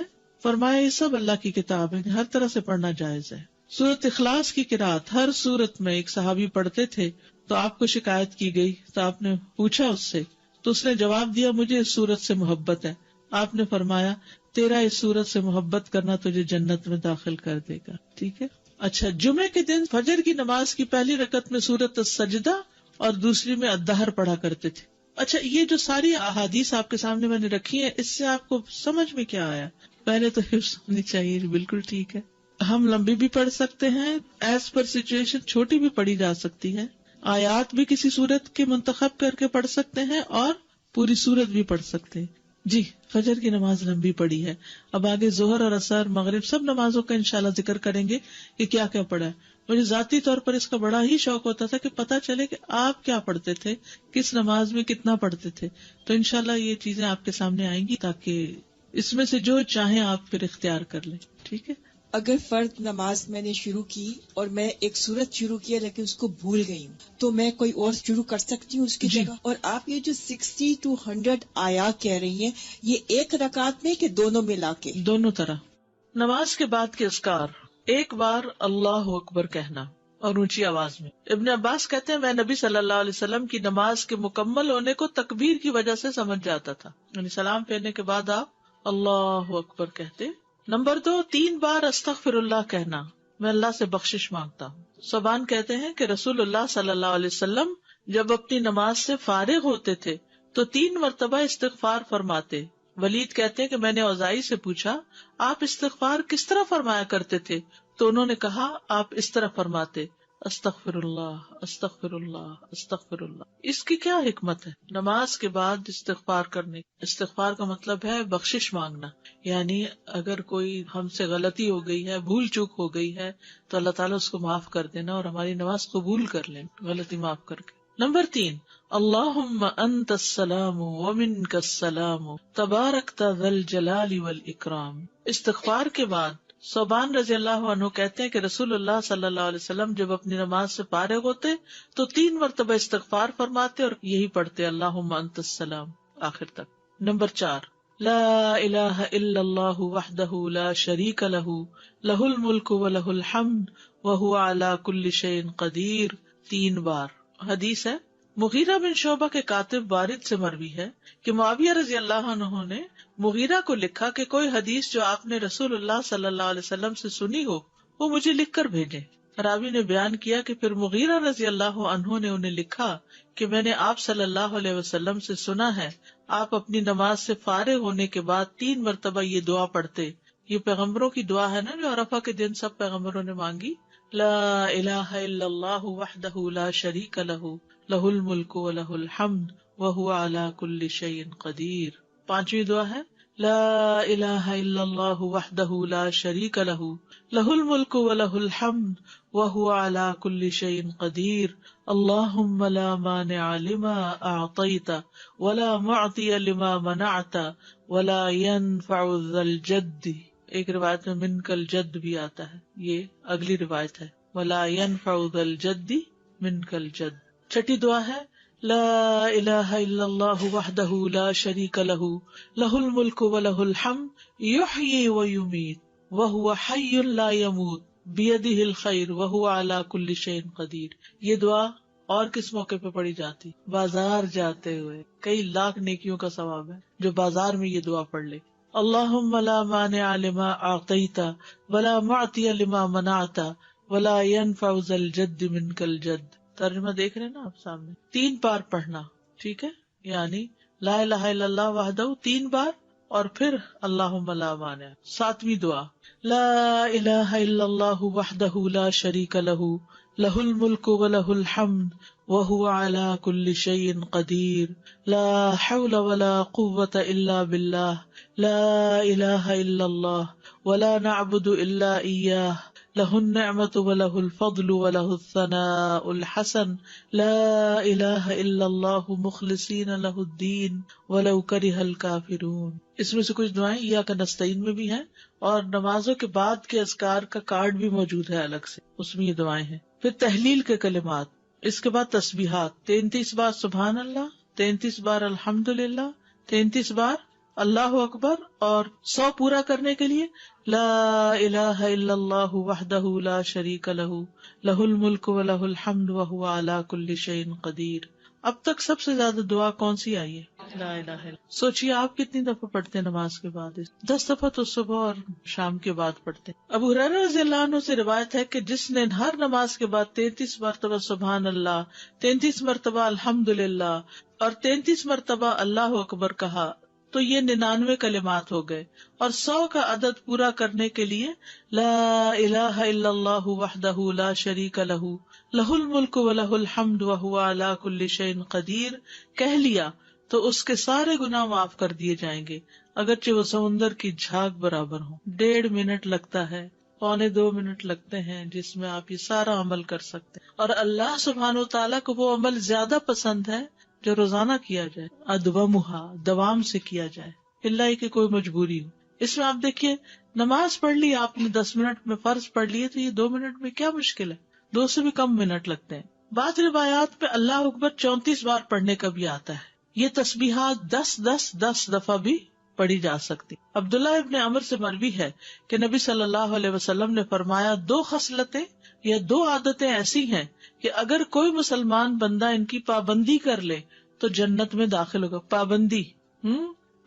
فرمایا یہ سب اللہ کی کتاب ہے، ہر طرح سے پڑھنا جائز ہے. سورت اخلاص کی قرات ہر سورت میں ایک صحابی پڑھتے تھے تو آپ کو شکایت کی گئی تو آپ نے پوچھا اس سے تو اس نے جواب دیا مجھے اس سورت سے محبت ہے. آپ نے فرمایا تیرا اس سورت سے محبت کرنا تجھے جنت میں داخل کر دے گا. ٹھیک ہے. اچھا، جمعے کے دن فجر کی نماز کی پہلی رکعت میں سورت السجدہ اور دوسری میں الدہر پڑھا کرتے تھے. اچھا، یہ جو ساری احادیث آپ کے سامنے میں نے رکھی ہیں، اس سے آپ کو سمجھ میں کیا آیا؟ پہلے تو حفظ ہونی چاہیے، بالکل ٹھیک ہے. ہم لمبی بھی پڑھ سکتے ہیں، ایز پر سچویشن چھوٹی بھی پڑھی جا سکتی ہے. آیات بھی کسی سورت کے منتخب کر کے پڑھ سکتے ہیں اور پوری سورت بھی پڑھ سکتے ہیں. جی، فجر کی نماز لمبی پڑھی ہے. اب آگے ظہر اور عصر مغرب سب نمازوں کا انشاءاللہ ذکر کریں گے کہ کیا کیا پڑھا ہے. مجھے ذاتی طور پر اس کا بڑا ہی شوق ہوتا تھا کہ پتہ چلے کہ آپ کیا پڑھتے تھے، کس نماز میں کتنا پڑھتے تھے. تو انشاءاللہ یہ چیزیں آپ کے سامنے آئیں گی تاکہ اس میں سے جو چاہیں آپ پھر اختیار کر لیں. ٹھیک ہے. اگر فرض نماز میں نے شروع کی اور میں ایک سورت شروع کیا لیکن اس کو بھول گئی ہوں تو میں کوئی اور شروع کر سکتی ہوں اس کی جگہ؟ اور آپ یہ جو 60 to 100 آیات کہہ رہی ہیں، یہ ایک رکعت میں کہ دونوں ملا کے؟ دونوں طرح. نماز کے بعد کے اذکار، ایک بار اللہ اکبر کہنا، اور اونچی آواز میں. ابن عباس کہتے ہیں میں نبی صلی اللہ علیہ وسلم کی نماز کے مکمل ہونے کو تکبیر کی وجہ سے سمجھ جاتا تھا، یعنی سلام پھیرنے کے بعد آپ اللہ اکبر کہتے. نمبر 2، 3 بار استغفر اللہ کہنا، میں اللہ سے بخشش مانگتا ہوں. صبان کہتے ہیں کہ رسول اللہ صلی اللہ علیہ وسلم جب اپنی نماز سے فارغ ہوتے تھے تو 3 مرتبہ استغفار فرماتے. ولید کہتے ہیں کہ میں نے اوزائی سے پوچھا آپ استغفار کس طرح فرمایا کرتے تھے، تو انہوں نے کہا آپ اس طرح فرماتے استغفر اللہ استغفر اللہ استغفر اللہ. اس کی کیا حکمت ہے؟ نماز کے بعد استغفار کرنے. استغفار کا مطلب ہے بخشش مانگنا، یعنی اگر کوئی ہم سے غلطی ہو گئی ہے، بھول چوک ہو گئی ہے تو اللہ تعالیٰ اس کو معاف کر دینا اور ہماری نماز قبول کر لیں غلطی معاف کر کے. نمبر 3، اللہم انت السلام ومنک السلام تبارکت ذی الجلال والاکرام. استغفار کے بعد صوبان رضی اللہ عنہ کہتے ہیں کہ رسول اللہ صلی اللہ علیہ وسلم جب اپنی نماز سے فارغ ہوتے تو 3 مرتبہ استغفار فرماتے اور یہی پڑھتے اللہم انت السلام آخر تک. نمبر 4، لا الہ الا اللہ وحدہ لا شریک لہ لہ الملک ولہ الحمد وہو علی کل شیء قدیر 3 بار. حدیث ہے مغیرہ بن شعبہ کے کاتب وارد سے مروی ہے کہ معاویہ رضی اللہ عنہ نے مغیرہ کو لکھا کہ کوئی حدیث جو آپ نے رسول اللہ صلی اللہ علیہ وسلم سے سنی ہو وہ مجھے لکھ کر بھیجیں. راوی نے بیان کیا کہ پھر مغیرہ رضی اللہ عنہ نے انہیں لکھا کہ میں نے آپ صلی اللہ علیہ وسلم سے سنا ہے آپ اپنی نماز سے فارغ ہونے کے بعد 3 مرتبہ یہ دعا پڑھتے. یہ پیغمبروں کی دعا ہے نا جو عرفہ کے دن سب پیغمبروں نے مانگی. لا الہ الا اللہ وحدہ لا شریک لہ لہ الملک ولہ الحمد وہو علی کل شیء قدیر. 5ویں دعا ہے لا الہ الا اللہ وحدہ لا شریک لہ لہ الملک ولہ الحمد وہو علی کل شیء قدیر. اللہم لا مانع لما اعطیت ولا معطی لما منعت ولا ينفع ذا الجد. ایک روایت میں منک الجد بھی آتا ہے، یہ اگلی روایت ہے ولا ينفع ذا الجد منک الجد. 6 دعا ہے لا الہ الا اللہ وحدہ لا شریک لہ لہ الملک ولہ الحمد یحیی ویمیت وہو حی لا یموت بیدہ الخیر وہو علی کل شیء قدیر. یہ دعا اور کس موقع پہ پڑھی جاتی؟ بازار جاتے ہوئے. کئی لاکھ نیکیوں کا ثواب ہے جو بازار میں یہ دعا پڑھ لے. اللہم لا مانع لما اعطیت ولا معطی لما منعت ولا ينفع ذا الجد منک الجد. ترجمہ دیکھ رہے ہیں نا آپ سامنے. 3 بار پڑھنا، ٹھیک ہے، یعنی لا الہ الا اللہ وحدہ 3 بار اور پھر اللہم لا مانع. 7ویں دعا لا الہ الا اللہ وحدہ لا شریک لہ لہ الملک ولہ الحمد وہو علی کل شیء قدیر. لا حول ولا قوة الا باللہ لا الہ الا اللہ ولا نعبد الا ایاہ لہ النعمت ولہ الفضل ولہ الثناء الحسن لا الہ الا اللہ مخلصین لہ الدین ولو کرہ الکافرون. اس میں سے کچھ دعائیں ایاک نستعین میں بھی ہیں اور نمازوں کے بعد کے اذکار کا کارڈ بھی موجود ہے الگ سے، اس میں یہ دعائیں ہیں. پھر تحلیل کے کلمات، اس کے بعد تسبیحات 33 بار سبحان اللہ، 33 بار الحمدللہ، 33 بار اللہ اکبر، اور 100 پورا کرنے کے لیے لا الہ الا اللہ وحدہ لا شریک لہ لہ الملک ولہ الحمد وہو علی کل شیء قدیر. اب تک سب سے زیادہ دعا کون سی آئی ہے؟ لا الہ الا. سوچیے آپ کتنی دفعہ پڑھتے ہیں نماز کے بعد؟ 10 دفعہ تو صبح اور شام کے بعد پڑھتے ہیں. ابو ہریرہ رضی اللہ عنہ سے روایت ہے کہ جس نے ہر نماز کے بعد 33 مرتبہ سبحان اللہ، 33 مرتبہ الحمدللہ اور 33 مرتبہ اللہ اکبر کہا تو یہ 99 کلمات ہو گئے. اور 100 کا عدد پورا کرنے کے لیے لا الہ الا اللہ وحدہ لا شریک لہ لہ الملک ولہ الحمد وہو علی کل شیء قدیر کہہ لیا تو اس کے سارے گناہ معاف کر دیے جائیں گے، اگرچہ وہ سمندر کی جھاگ برابر ہوں. 1.5 منٹ لگتا ہے، 1.25 منٹ لگتے ہیں جس میں آپ یہ سارا عمل کر سکتے ہیں. اور اللہ سبحانہ وتعالیٰ کو وہ عمل زیادہ پسند ہے جو روزانہ کیا جائے، ادومہا، دوام سے کیا جائے، اللہ کہ کوئی مجبوری ہو. اس میں آپ دیکھیے نماز پڑھ لی آپ نے 10 منٹ میں، فرض پڑھ لیے تو یہ 2 منٹ میں کیا مشکل ہے، 2 سے بھی کم منٹ لگتے ہیں. بعض روایات پہ اللہ اکبر 34 بار پڑھنے کا بھی آتا ہے. یہ تسبیحات 10 دفعہ بھی پڑھی جا سکتی. عبداللہ ابن عمر سے مروی ہے کہ نبی صلی اللہ علیہ وسلم نے فرمایا 2 خصلتیں یہ 2 عادتیں ایسی ہیں کہ اگر کوئی مسلمان بندہ ان کی پابندی کر لے تو جنت میں داخل ہوگا. پابندی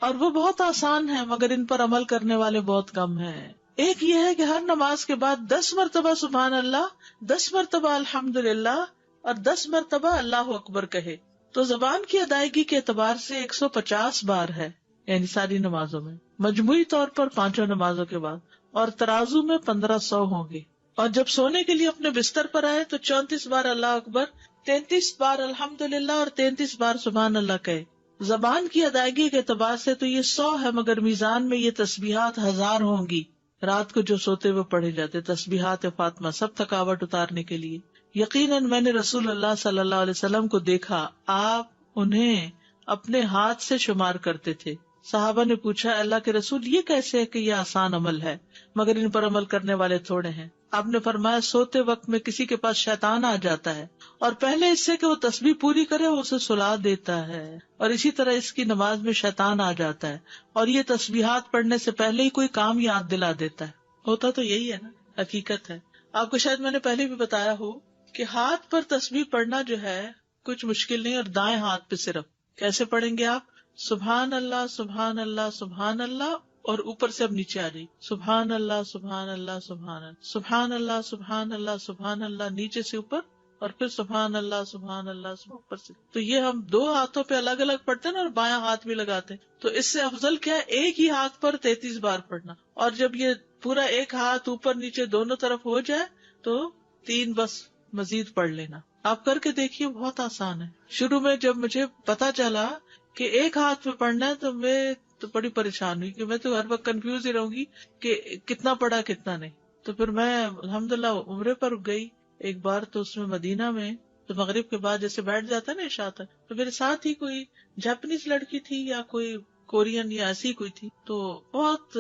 اور وہ بہت آسان ہے مگر ان پر عمل کرنے والے بہت کم ہیں. ایک یہ ہے کہ ہر نماز کے بعد 10 مرتبہ سبحان اللہ، 10 مرتبہ الحمدللہ اور 10 مرتبہ اللہ اکبر کہے. تو زبان کی ادائیگی کے اعتبار سے 150 بار ہے، یعنی ساری نمازوں میں، مجموعی طور پر 5 نمازوں کے بعد، اور ترازو میں 1500 ہوں گے. اور جب سونے کے لیے اپنے بستر پر آئے تو 34 بار اللہ اکبر، 33 بار الحمدللہ اور 33 بار سبحان اللہ کہے. زبان کی ادائیگی کے اعتبار سے تو یہ 100 ہے، مگر میزان میں یہ تسبیحات 1000 ہوں گی. رات کو جو سوتے ہوئے پڑھے جاتے تسبیحات فاطمہ، سب تھکاوٹ اتارنے کے لیے. یقیناً میں نے رسول اللہ صلی اللہ علیہ وسلم کو دیکھا، آپ انہیں اپنے ہاتھ سے شمار کرتے تھے. صحابہ نے پوچھا، اللہ کے رسول یہ کیسے ہے کہ یہ آسان عمل ہے مگر ان پر عمل کرنے والے تھوڑے ہیں؟ آپ نے فرمایا، سوتے وقت میں کسی کے پاس شیطان آ جاتا ہے اور پہلے اس سے کہ وہ تسبیح پوری کرے وہ اسے سلا دیتا ہے، اور اسی طرح اس کی نماز میں شیطان آ جاتا ہے اور یہ تسبیحات پڑھنے سے پہلے ہی کوئی کام یاد دلا دیتا ہے. ہوتا تو یہی ہے نا، حقیقت ہے. آپ کو شاید میں نے پہلے بھی بتایا ہو کہ ہاتھ پر تسبیح پڑھنا جو ہے کچھ مشکل نہیں، اور دائیں ہاتھ پہ صرف کیسے پڑھیں گے آپ؟ سبحان اللہ سبحان اللہ سبحان اللہ، اور اوپر سے اب نیچے آ جائیے، سبحان اللہ سبحان اللہ سبحان اللہ سبحان اللہ سبحان اللہ سبحان اللہ، نیچے سے اوپر، اور پھر سبحان اللہ سبحان اللہ اوپر سے. تو یہ ہم 2 ہاتھوں پہ الگ الگ پڑھتے ہیں نا، اور بایاں ہاتھ بھی لگاتے ہیں. تو اس سے افضل کیا ہے؟ ایک ہی ہاتھ پر 33 بار پڑھنا. اور جب یہ پورا ایک ہاتھ اوپر نیچے دونوں طرف ہو جائے تو 3 بس مزید پڑھ لینا. آپ کر کے دیکھیے، بہت آسان ہے. شروع میں جب مجھے پتا چلا کہ ایک ہاتھ پہ پڑھنا ہے تو میں تو بڑی پریشان ہوئی کہ میں تو ہر وقت کنفیوز ہی رہوں گی کہ کتنا پڑھا کتنا نہیں. تو پھر میں الحمدللہ عمرے پر گئی ایک بار، تو اس میں مدینہ میں تو مغرب کے بعد جیسے بیٹھ جاتا ہے نا عشاء تک، تو میرے ساتھ ہی کوئی جاپنیز لڑکی تھی یا کوئی کورین یا ایسی کوئی تھی، تو بہت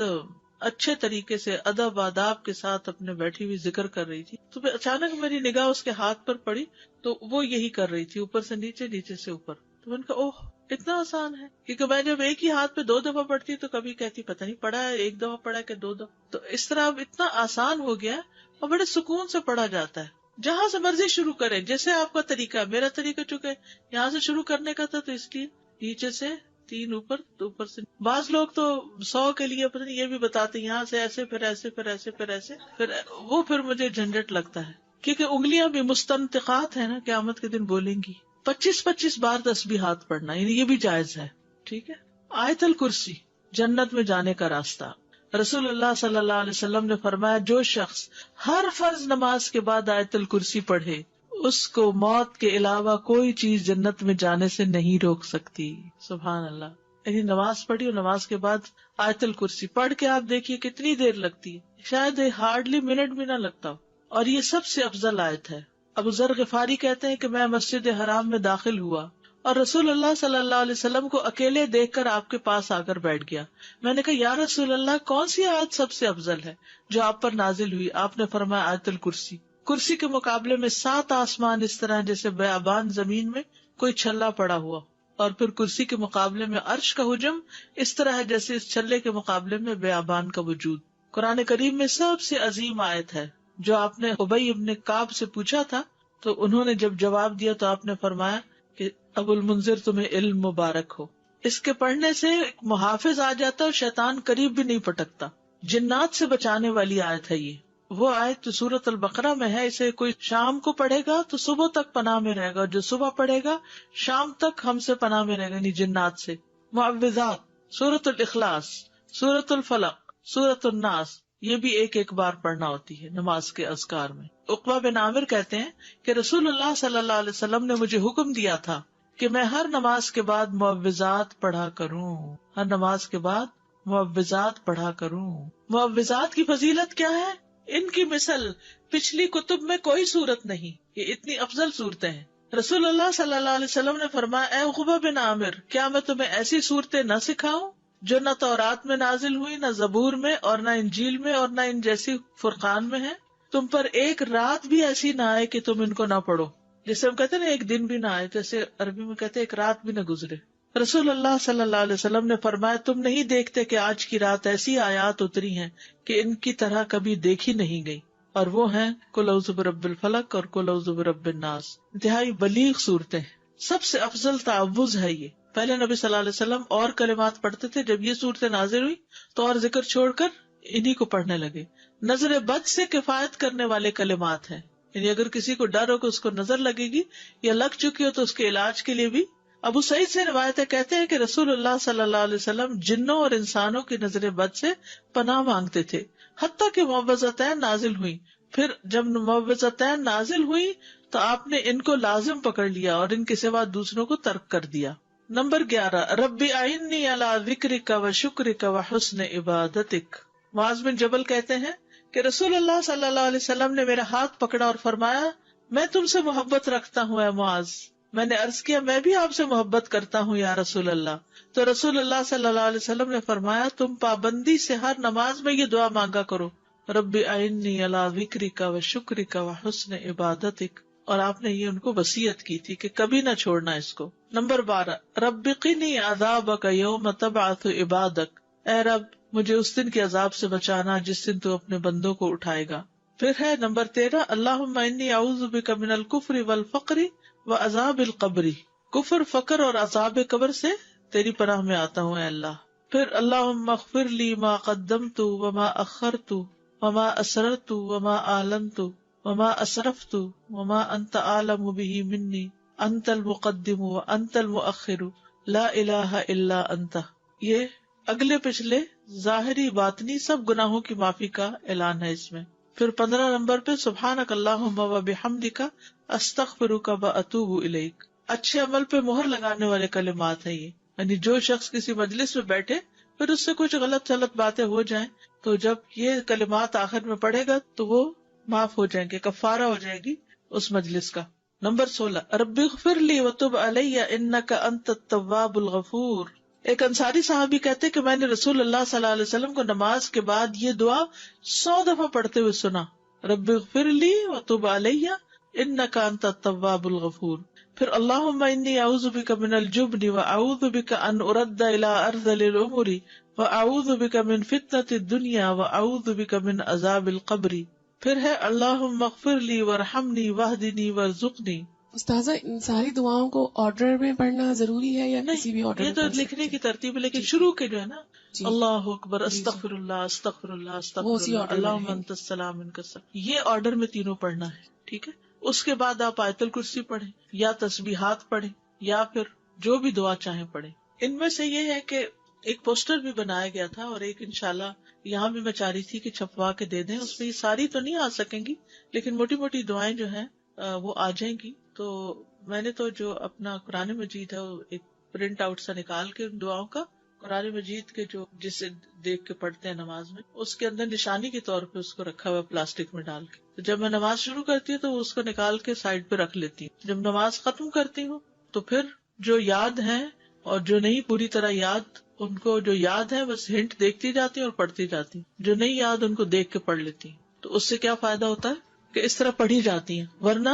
اچھے طریقے سے ادب آداب کے ساتھ اپنے بیٹھی ہوئی ذکر کر رہی تھی. تو پھر اچانک میری نگاہ اس کے ہاتھ پر پڑی تو وہ یہی کر رہی تھی، اوپر سے نیچے نیچے سے اوپر. تو میں نے کہا اوہ اتنا آسان ہے، کیونکہ میں جب ایک ہی ہاتھ پہ 2 دفعہ پڑھتی تو کبھی کہتی پتہ نہیں پڑھا ہے 1 دفعہ پڑھا کہ 2 دفعہ. تو اس طرح اب اتنا آسان ہو گیا اور بڑے سکون سے پڑھا جاتا ہے. جہاں سے مرضی شروع کریں، جیسے آپ کا طریقہ، میرا طریقہ چونکہ یہاں سے شروع کرنے کا تھا تو اس لیے نیچے سے 3 اوپر تو اوپر سے. بعض لوگ تو 100 کے لیے پتہ نہیں یہ بھی بتاتے یہاں سے ایسے پھر ایسے پھر ایسے پھر ایسے، پھر مجھے جھنجٹ لگتا ہے کیونکہ انگلیاں بھی مستنطقات ہیں نا، قیامت کے دن بولیں گی. 25 بار تسبیحات پڑھنا، یعنی یہ بھی جائز ہے. ٹھیک ہے. آیت الکرسی، جنت میں جانے کا راستہ. رسول اللہ صلی اللہ علیہ وسلم نے فرمایا، جو شخص ہر فرض نماز کے بعد آیت الکرسی پڑھے اس کو موت کے علاوہ کوئی چیز جنت میں جانے سے نہیں روک سکتی. سبحان اللہ. یعنی نماز پڑھی اور نماز کے بعد آیت الکرسی پڑھ کے آپ دیکھیے کتنی دیر لگتی ہے، شاید ہارڈلی منٹ بھی نہ لگتا ہو. اور یہ سب سے افضل آیت ہے. ابو ذر غفاری کہتے ہیں کہ میں مسجد حرام میں داخل ہوا اور رسول اللہ صلی اللہ علیہ وسلم کو اکیلے دیکھ کر آپ کے پاس آ کر بیٹھ گیا. میں نے کہا یا رسول اللہ، کون سی آیت سب سے افضل ہے جو آپ پر نازل ہوئی؟ آپ نے فرمایا آیت الکرسی. کرسی کے مقابلے میں 7 آسمان اس طرح جیسے بیابان زمین میں کوئی چھلا پڑا ہوا، اور پھر کرسی کے مقابلے میں عرش کا حجم اس طرح ہے جیسے اس چھلے کے مقابلے میں بیابان کا وجود. قرآن کریم میں سب سے عظیم آیت ہے. جو آپ نے ابی ابن کعب سے پوچھا تھا تو انہوں نے جب جواب دیا تو آپ نے فرمایا کہ ابو المنذر تمہیں علم مبارک ہو. اس کے پڑھنے سے ایک محافظ آ جاتا اور شیطان قریب بھی نہیں پٹکتا. جنات سے بچانے والی آیت ہے یہ. وہ آیت جو سورۃ البقرہ میں ہے، اسے کوئی شام کو پڑھے گا تو صبح تک پناہ میں رہے گا، اور جو صبح پڑھے گا شام تک ہم سے پناہ میں رہے گا، یعنی جنات سے. معوذات، سورۃ الاخلاص، سورۃ الفلق، سورۃ الناس، یہ بھی ایک بار پڑھنا ہوتی ہے نماز کے اذکار میں. عقبہ بن عامر کہتے ہیں کہ رسول اللہ صلی اللہ علیہ وسلم نے مجھے حکم دیا تھا کہ میں ہر نماز کے بعد معوذات پڑھا کروں. ہر نماز کے بعد معوذات پڑھا کروں. معوذات کی فضیلت کیا ہے؟ ان کی مثل پچھلی کتب میں کوئی صورت نہیں. یہ اتنی افضل صورتیں ہیں. رسول اللہ صلی اللہ علیہ وسلم نے فرمایا، اے عقبہ بن عامر، کیا میں تمہیں ایسی صورتیں نہ سکھاؤں جو نہ تورات میں نازل ہوئی، نہ زبور میں، اور نہ انجیل میں، اور نہ ان جیسی فرقان میں ہے؟ تم پر ایک رات بھی ایسی نہ آئے کہ تم ان کو نہ پڑھو. جیسے ہم کہتے ہیں نا ایک دن بھی نہ آئے، جیسے عربی میں کہتے ہیں ایک رات بھی نہ گزرے. رسول اللہ صلی اللہ علیہ وسلم نے فرمایا، تم نہیں دیکھتے کہ آج کی رات ایسی آیات اتری ہیں کہ ان کی طرح کبھی دیکھی نہیں گئی. اور وہ ہیں قل اعوذ برب الفلق اور قل اعوذ برب الناس. انتہائی بلیغ صورتیں، سب سے افضل تعوذ ہے یہ. پہلے نبی صلی اللہ علیہ وسلم اور کلمات پڑھتے تھے، جب یہ صورتیں نازل ہوئی تو اور ذکر چھوڑ کر انہی کو پڑھنے لگے. نظر بد سے کفایت کرنے والے کلمات ہیں، یعنی اگر کسی کو ڈر ہو کہ اس کو نظر لگے گی یا لگ چکی ہو تو اس کے علاج کے لیے بھی. ابو سعید سے روایت ہے، کہتے ہیں کہ رسول اللہ صلی اللہ علیہ وسلم جنوں اور انسانوں کی نظر بد سے پناہ مانگتے تھے حتیٰ کہ معوذتین نازل ہوئی. پھر جب معوذتین نازل ہوئی تو آپ نے ان کو لازم پکڑ لیا اور ان کے سوا دوسروں کو ترک کر دیا. نمبر 11 رب اعنی علی ذکرک و شکرک و حسن عبادتک. معاذ بن جبل کہتے ہیں کہ رسول اللہ صلی اللہ علیہ وسلم نے میرا ہاتھ پکڑا اور فرمایا میں تم سے محبت رکھتا ہوں اے معاذ. میں نے عرض کیا میں بھی آپ سے محبت کرتا ہوں یا رسول اللہ. تو رسول اللہ صلی اللہ علیہ وسلم نے فرمایا تم پابندی سے ہر نماز میں یہ دعا مانگا کرو، رب اعنی علی ذکرک و شکرک و حسن عبادتک. اور آپ نے یہ ان کو وصیت کی تھی کہ کبھی نہ چھوڑنا اس کو. نمبر 12 رب قنی عذابک یوم تبعث عبادک. اے رب مجھے اس دن کے عذاب سے بچانا جس دن تو اپنے بندوں کو اٹھائے گا. پھر ہے نمبر 13 اللہم انی اعوذ بک من الکفر والفقر وعذاب القبر. کفر، فقر اور عذاب قبر سے تیری پناہ میں آتا ہوں اے اللہ. پھر اللہم اغفر لی ما قدمت وما اخرت وما اسررت وما اعلنت وما اسرفت وما انت اعلم به منی انت المقدم وانت المؤخر لا الہ الا انت. یہ اگلے پچھلے ظاہری باطنی سب گناہوں کی معافی کا اعلان ہے اس میں. پھر 15 نمبر پہ سبحانک اللہم وبحمدک استغفرک واتوب الیک. اچھے عمل پہ مہر لگانے والے کلمات ہیں یہ، یعنی جو شخص کسی مجلس میں بیٹھے پھر اس سے کچھ غلط باتیں ہو جائیں تو جب یہ کلمات آخر میں پڑھے گا تو وہ معاف ہو جائیں گے، کفارہ ہو جائے گی اس مجلس کا. نمبر 16 رب اغفر لی وتب علی انک انت التواب الغفور. ایک انصاری صحابی کہتے کہ میں نے رسول اللہ صلی اللہ علیہ وسلم کو نماز کے بعد یہ دعا 100 دفعہ پڑھتے ہوئے سنا، رب اغفر لی وتب علی انک انت التواب الغفور. پھر اللہم انی اعوذ بک من الجبن واعوذ بک ان ارد الی ارذل الامور واعوذ بک من فتنۃ الدنیا واعوذ بک من عذاب القبر. پھر ہے اللہم اغفر لی وارحمنی واہدنی وارزقنی. استاذہ ان ساری دعاؤں کو آرڈر میں پڑھنا ضروری ہے یا کسی بھی آرڈر؟ یہ تو لکھنے کی ترتیب ہے، لیکن شروع کے جو ہے نا اللہ اکبر استغفر اللہ استغفر اللہ استغفر اللہ اللہم انت السلام منک السلام، یہ آرڈر میں تینوں پڑھنا ہے. ٹھیک ہے، اس کے بعد آپ آیت الکرسی پڑھیں یا تسبیحات پڑھیں یا پھر جو بھی دعا چاہیں پڑھیں. ان میں سے یہ ہے کہ ایک پوسٹر بھی بنایا گیا تھا اور ایک انشاءاللہ یہاں بھی میں چاہ رہی تھی کہ چھپوا کے دے دیں. اس میں یہ ساری تو نہیں آ سکیں گی لیکن موٹی موٹی دعائیں جو ہیں وہ آ جائیں گی. تو میں نے تو جو اپنا قرآن مجید ہے وہ ایک پرنٹ آؤٹ سا نکال کے ان دعاؤں کا قرآن مجید کے جو جسے دیکھ کے پڑھتے ہیں نماز میں اس کے اندر نشانی کے طور پہ اس کو رکھا ہوا پلاسٹک میں ڈال کے. تو جب میں نماز شروع کرتی ہوں تو اس کو نکال کے سائڈ پہ رکھ لیتی ہوں. جب نماز ختم کرتی ہوں تو پھر جو یاد ہیں اور جو نہیں پوری طرح یاد، ان کو جو یاد ہے بس ہنٹ دیکھتی جاتی ہوں اور پڑھتی جاتی ہوں. جو نہیں یاد ان کو دیکھ کے پڑھ لیتی ہوں. تو اس سے کیا فائدہ ہوتا ہے کہ اس طرح پڑھی جاتی ہیں، ورنہ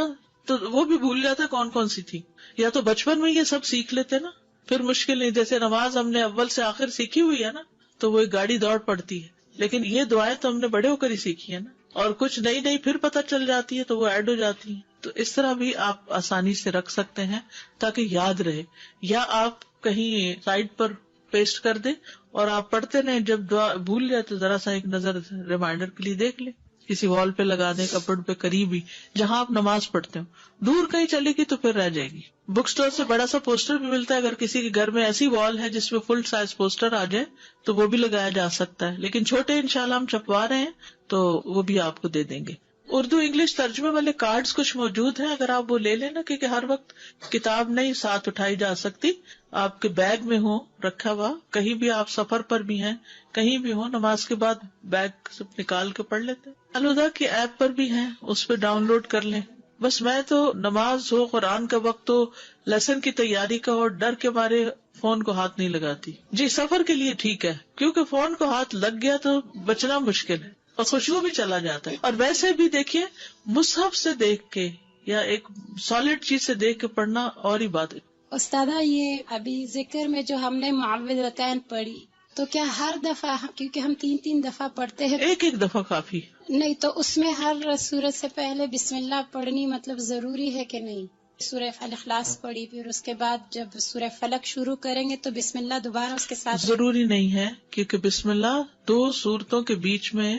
تو وہ بھی بھول جاتا ہے کون کون سی تھی. یا تو بچپن میں یہ سب سیکھ لیتے نا، پھر مشکل نہیں. جیسے نماز ہم نے اول سے آخر سیکھی ہوئی ہے نا تو وہ ایک گاڑی دوڑ پڑتی ہے، لیکن یہ دعائیں تو ہم نے بڑے ہو کر ہی سیکھی ہے نا، اور کچھ نئی نئی پھر پتہ چل جاتی ہے تو وہ ایڈ ہو جاتی ہیں. تو اس طرح بھی آپ آسانی سے رکھ سکتے ہیں تاکہ یاد رہے، یا آپ کہیں سائڈ پر پیسٹ کر دیں اور آپ پڑھتے رہیں. جب دعا بھول جائے تو ذرا سا ایک نظر ریمائنڈر کے لیے دیکھ لیں، کسی وال پہ لگا دیں، کپبورڈ پہ قریب ہی جہاں آپ نماز پڑھتے ہو. دور کہیں چلے گی تو پھر رہ جائے گی. بک سٹور سے بڑا سا پوسٹر بھی ملتا ہے، اگر کسی کے گھر میں ایسی وال ہے جس میں فل سائز پوسٹر آ جائے تو وہ بھی لگایا جا سکتا ہے. لیکن چھوٹے انشاءاللہ ہم چھپوا رہے ہیں تو وہ بھی آپ کو دے دیں گے. اردو انگلش ترجمے والے کارڈز کچھ موجود ہیں، اگر آپ وہ لے لینا، کیونکہ ہر وقت کتاب نہیں ساتھ اٹھائی جا سکتی. آپ کے بیگ میں ہو رکھا ہوا، کہیں بھی آپ سفر پر بھی ہیں، کہیں بھی ہو، نماز کے بعد بیگ سب نکال کے پڑھ لیتے. الہدا کی ایپ پر بھی ہیں، اس پہ ڈاؤن لوڈ کر لیں. بس میں تو نماز ہو، قرآن کا وقت ہو، لیسن کی تیاری کا ہو، ڈر کے مارے فون کو ہاتھ نہیں لگاتی. جی سفر کے لیے ٹھیک ہے، کیونکہ فون کو ہاتھ لگ گیا تو بچنا مشکل ہے اور خوشبو بھی چلا جاتا ہے. اور ویسے بھی دیکھیے مصحف سے دیکھ کے یا ایک سالڈ چیز سے دیکھ کے پڑھنا اور ہی بات ہے. استاذہ یہ ابھی ذکر میں جو ہم نے معوذتین پڑھی تو کیا ہر دفعہ، کیونکہ ہم 3 دفعہ پڑھتے ہیں، ایک دفعہ کافی. نہیں تو اس میں ہر سورت سے پہلے بسم اللہ پڑھنی مطلب ضروری ہے کہ نہیں؟ سورہ الاخلاص پڑھی، پھر اس کے بعد جب سورہ فلق شروع کریں گے تو بسم اللہ دوبارہ اس کے ساتھ؟ ضروری نہیں ہے، کیونکہ بسم اللہ 2 سورتوں کے بیچ میں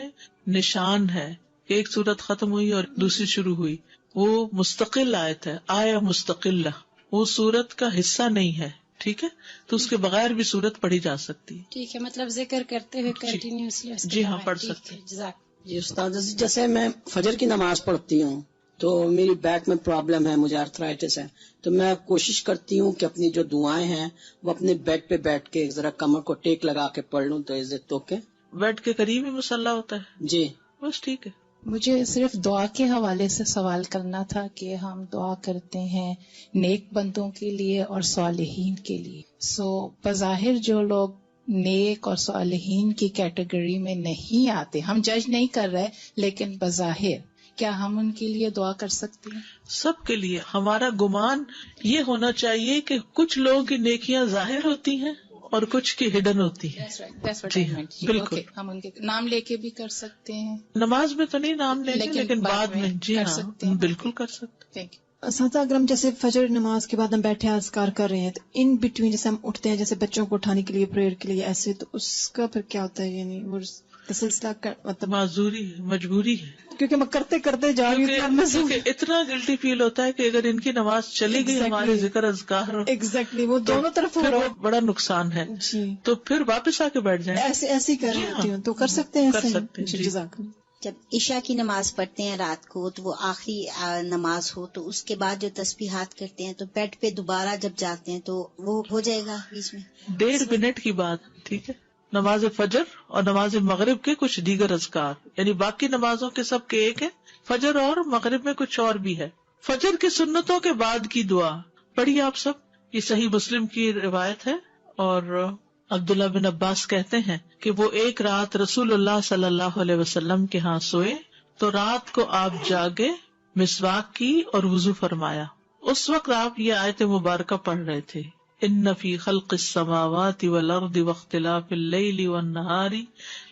نشان ہے. ایک سورت ختم ہوئی اور دوسری شروع ہوئی، وہ مستقل آیت ہے، آیا مستقلہ، وہ سورت کا حصہ نہیں ہے. ٹھیک ہے، تو اس کے بغیر بھی سورت پڑھی جا سکتی ہے. ٹھیک ہے، مطلب ذکر کرتے ہوئے کنٹینیوسلی. جی ہاں، پڑھ سکتے ہیں. جی استاد، جیسے میں فجر کی نماز پڑھتی ہوں تو میری بیک میں پرابلم ہے، مجھے آرتھرائٹس ہے، تو میں کوشش کرتی ہوں کہ اپنی جو دعائیں ہیں وہ اپنے بیڈ پہ بیٹھ کے ذرا کمر کو ٹیک لگا کے پڑھ لوں. تو از اٹ اوکے؟ بیڈ کے قریب ہی مصلی ہوتا ہے؟ جی بس ٹھیک ہے. مجھے صرف دعا کے حوالے سے سوال کرنا تھا کہ ہم دعا کرتے ہیں نیک بندوں کے لیے اور صالحین کے لیے. بظاہر جو لوگ نیک اور صالحین کی کیٹیگری میں نہیں آتے، ہم جج نہیں کر رہے، لیکن بظاہر کیا ہم ان کے لیے دعا کر سکتے ہیں؟ سب کے لیے. ہمارا گمان یہ ہونا چاہیے کہ کچھ لوگوں کی نیکیاں ظاہر ہوتی ہیں اور کچھ کی ہڈن ہوتی ہیں. جی بالکل. ہم ان کے نام لے کے بھی کر سکتے ہیں. نماز میں تو نہیں نام لیں گے، لیکن بعد میں جی ہاں بالکل کر سکتے. اساتذہ، اگر ہم جیسے فجر نماز کے بعد ہم بیٹھے اذکار کر رہے ہیں تو ان بٹوین جیسے ہم اٹھتے ہیں جیسے بچوں کو اٹھانے کے لیے پریئر کے لیے ایسے، تو اس کا پھر کیا ہوتا ہے؟ یعنی وہ سلسلہ مطلب معذوری ہے، مجبوری ہے، کیونکہ میں کرتے کرتے جا رہی ہوں، اتنا گلٹی فیل ہوتا ہے کہ اگر ان کی نماز چلی گئی ہمارے ذکر اذکار ایگزیکٹلی وہ دونوں طرف بڑا نقصان ہے. جی تو پھر واپس آ کے بیٹھ جائیں. ایسے ہی کر رہی ہوں. تو کر سکتے ہیں، کر سکتے ہیں. جزاک اللہ. جب عشاء کی نماز پڑھتے ہیں رات کو تو وہ آخری نماز ہو تو اس کے بعد جو تسبیحات کرتے ہیں تو بیڈ پہ دوبارہ جب جاتے ہیں تو وہ ہو جائے گا بیچ میں 1.5 منٹ کی بات. ٹھیک ہے، نماز فجر اور نماز مغرب کے کچھ دیگر اذکار، یعنی باقی نمازوں کے سب کے ایک ہے، فجر اور مغرب میں کچھ اور بھی ہے. فجر کی سنتوں کے بعد کی دعا پڑھی آپ سب. یہ صحیح مسلم کی روایت ہے، اور عبداللہ بن عباس کہتے ہیں کہ وہ ایک رات رسول اللہ صلی اللہ علیہ وسلم کے ہاں سوئے تو رات کو آپ جاگے، مسواک کی اور وضو فرمایا. اس وقت آپ یہ آیت مبارکہ پڑھ رہے تھے، ان فی خلق السماوات والارض واختلاف اللیل والنہار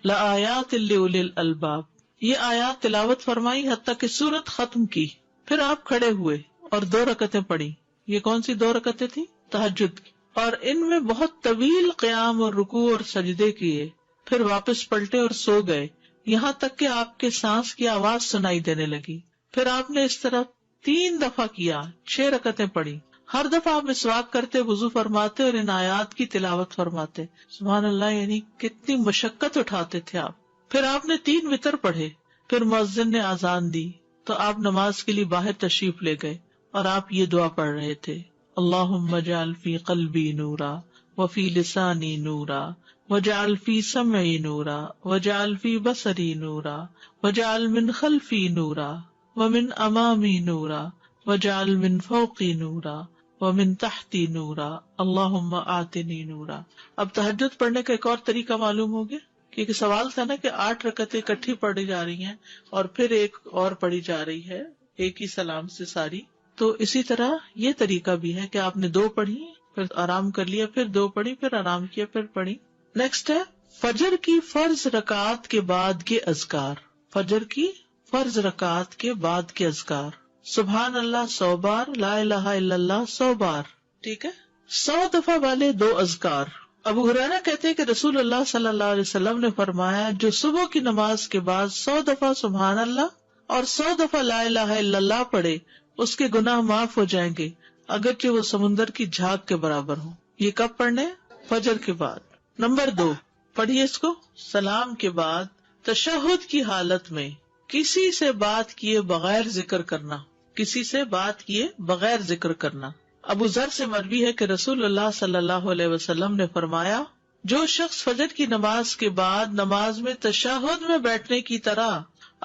لآیات لأولی الالباب. یہ آیات تلاوت فرمائی حتیٰ کہ سورت ختم کی. پھر آپ کھڑے ہوئے اور 2 رکعتیں پڑھی. یہ کون سی 2 رکعتیں تھی؟ تہجد کی. اور ان میں بہت طویل قیام اور رکوع اور سجدے کیے. پھر واپس پلٹے اور سو گئے، یہاں تک کہ آپ کے سانس کی آواز سنائی دینے لگی. پھر آپ نے اس طرح 3 دفعہ کیا، 6 رکعتیں پڑھی. ہر دفعہ آپ مسواک کرتے، وضو فرماتے اور ان آیات کی تلاوت فرماتے. سبحان اللہ، یعنی کتنی مشقت اٹھاتے تھے آپ. پھر آپ نے 3 وتر پڑھے. پھر مؤذن نے اذان دی تو آپ نماز کے لیے باہر تشریف لے گئے اور آپ یہ دعا پڑھ رہے تھے، اللہم اجعل فی قلبی نورا وفی لسانی نورا وجعل فی سمعی نورا وجعل فی بصری نورا وجعل من خلفی نورا ومن امامی نورا وجعل من فوقی نورا ومن تحتی نورا اللہم آتنی نورا. اب تہجد پڑھنے کا ایک اور طریقہ معلوم ہو گیا، کیونکہ سوال تھا نا کہ 8 رکعتیں اکٹھی پڑھی جا رہی ہیں اور پھر ایک اور پڑھی جا رہی ہے ایک ہی سلام سے ساری. تو اسی طرح یہ طریقہ بھی ہے کہ آپ نے 2 پڑھی، پھر آرام کر لیا، پھر 2 پڑھی، پھر آرام کیا، پھر پڑھی. نیکسٹ ہے فجر کی فرض رکعات کے بعد کے اذکار. فجر کی فرض رکعات کے بعد کے اذکار، سبحان اللہ 100 بار، لا الہ الا اللہ 100 بار. ٹھیک ہے، 100 دفعہ والے 2 اذکار. ابو ہریرہ کہتے ہیں کہ رسول اللہ صلی اللہ علیہ وسلم نے فرمایا، جو صبح کی نماز کے بعد 100 دفعہ سبحان اللہ اور 100 دفعہ لا الہ الا اللہ پڑھے اس کے گناہ معاف ہو جائیں گے، اگرچہ وہ سمندر کی جھاگ کے برابر ہوں. یہ کب پڑھنے؟ فجر کے بعد. نمبر 2 پڑھیے اس کو، سلام کے بعد تشہد کی حالت میں کسی سے بات کیے بغیر ذکر کرنا. کسی سے بات کیے بغیر ذکر کرنا. ابو ذر سے مروی ہے کہ رسول اللہ صلی اللہ علیہ وسلم نے فرمایا، جو شخص فجر کی نماز کے بعد نماز میں تشہد میں بیٹھنے کی طرح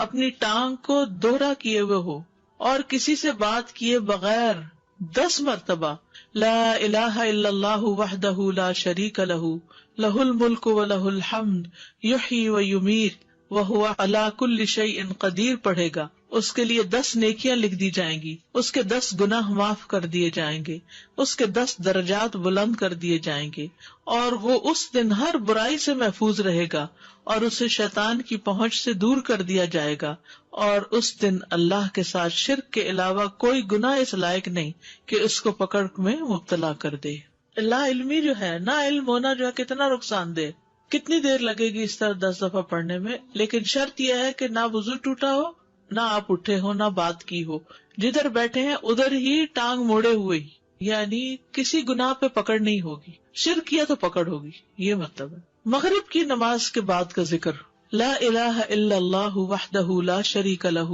اپنی ٹانگ کو دوہرا کیے ہوئے ہو اور کسی سے بات کیے بغیر 10 مرتبہ لا الہ الا اللہ وحدہ لا شریک لہ لہ الملک ولہ الحمد یحیی ویمیت وہو علی کل شیء قدیر پڑھے گا، اس کے لیے 10 نیکیاں لکھ دی جائیں گی، اس کے 10 گناہ معاف کر دیے جائیں گے، اس کے 10 درجات بلند کر دیے جائیں گے، اور وہ اس دن ہر برائی سے محفوظ رہے گا اور اسے شیطان کی پہنچ سے دور کر دیا جائے گا، اور اس دن اللہ کے ساتھ شرک کے علاوہ کوئی گناہ اس لائق نہیں کہ اس کو پکڑ میں مبتلا کر دے۔ لا علمی جو ہے، نا علم ہونا جو ہے کتنا نقصان دہ، کتنی دیر لگے گی اس طرح 10 دفعہ پڑھنے میں، لیکن شرط یہ ہے کہ نہ وضو ٹوٹا ہو، نہ آپ اٹھے ہو، نہ بات کی ہو، جدھر بیٹھے ہیں ادھر ہی ٹانگ موڑے ہوئے ہی، یعنی کسی گناہ پہ پکڑ نہیں ہوگی، شرک کیا تو پکڑ ہوگی، یہ مطلب ہے۔ مغرب کی نماز کے بعد کا ذکر، لا الہ الا اللہ وحدہ لا شریک لہ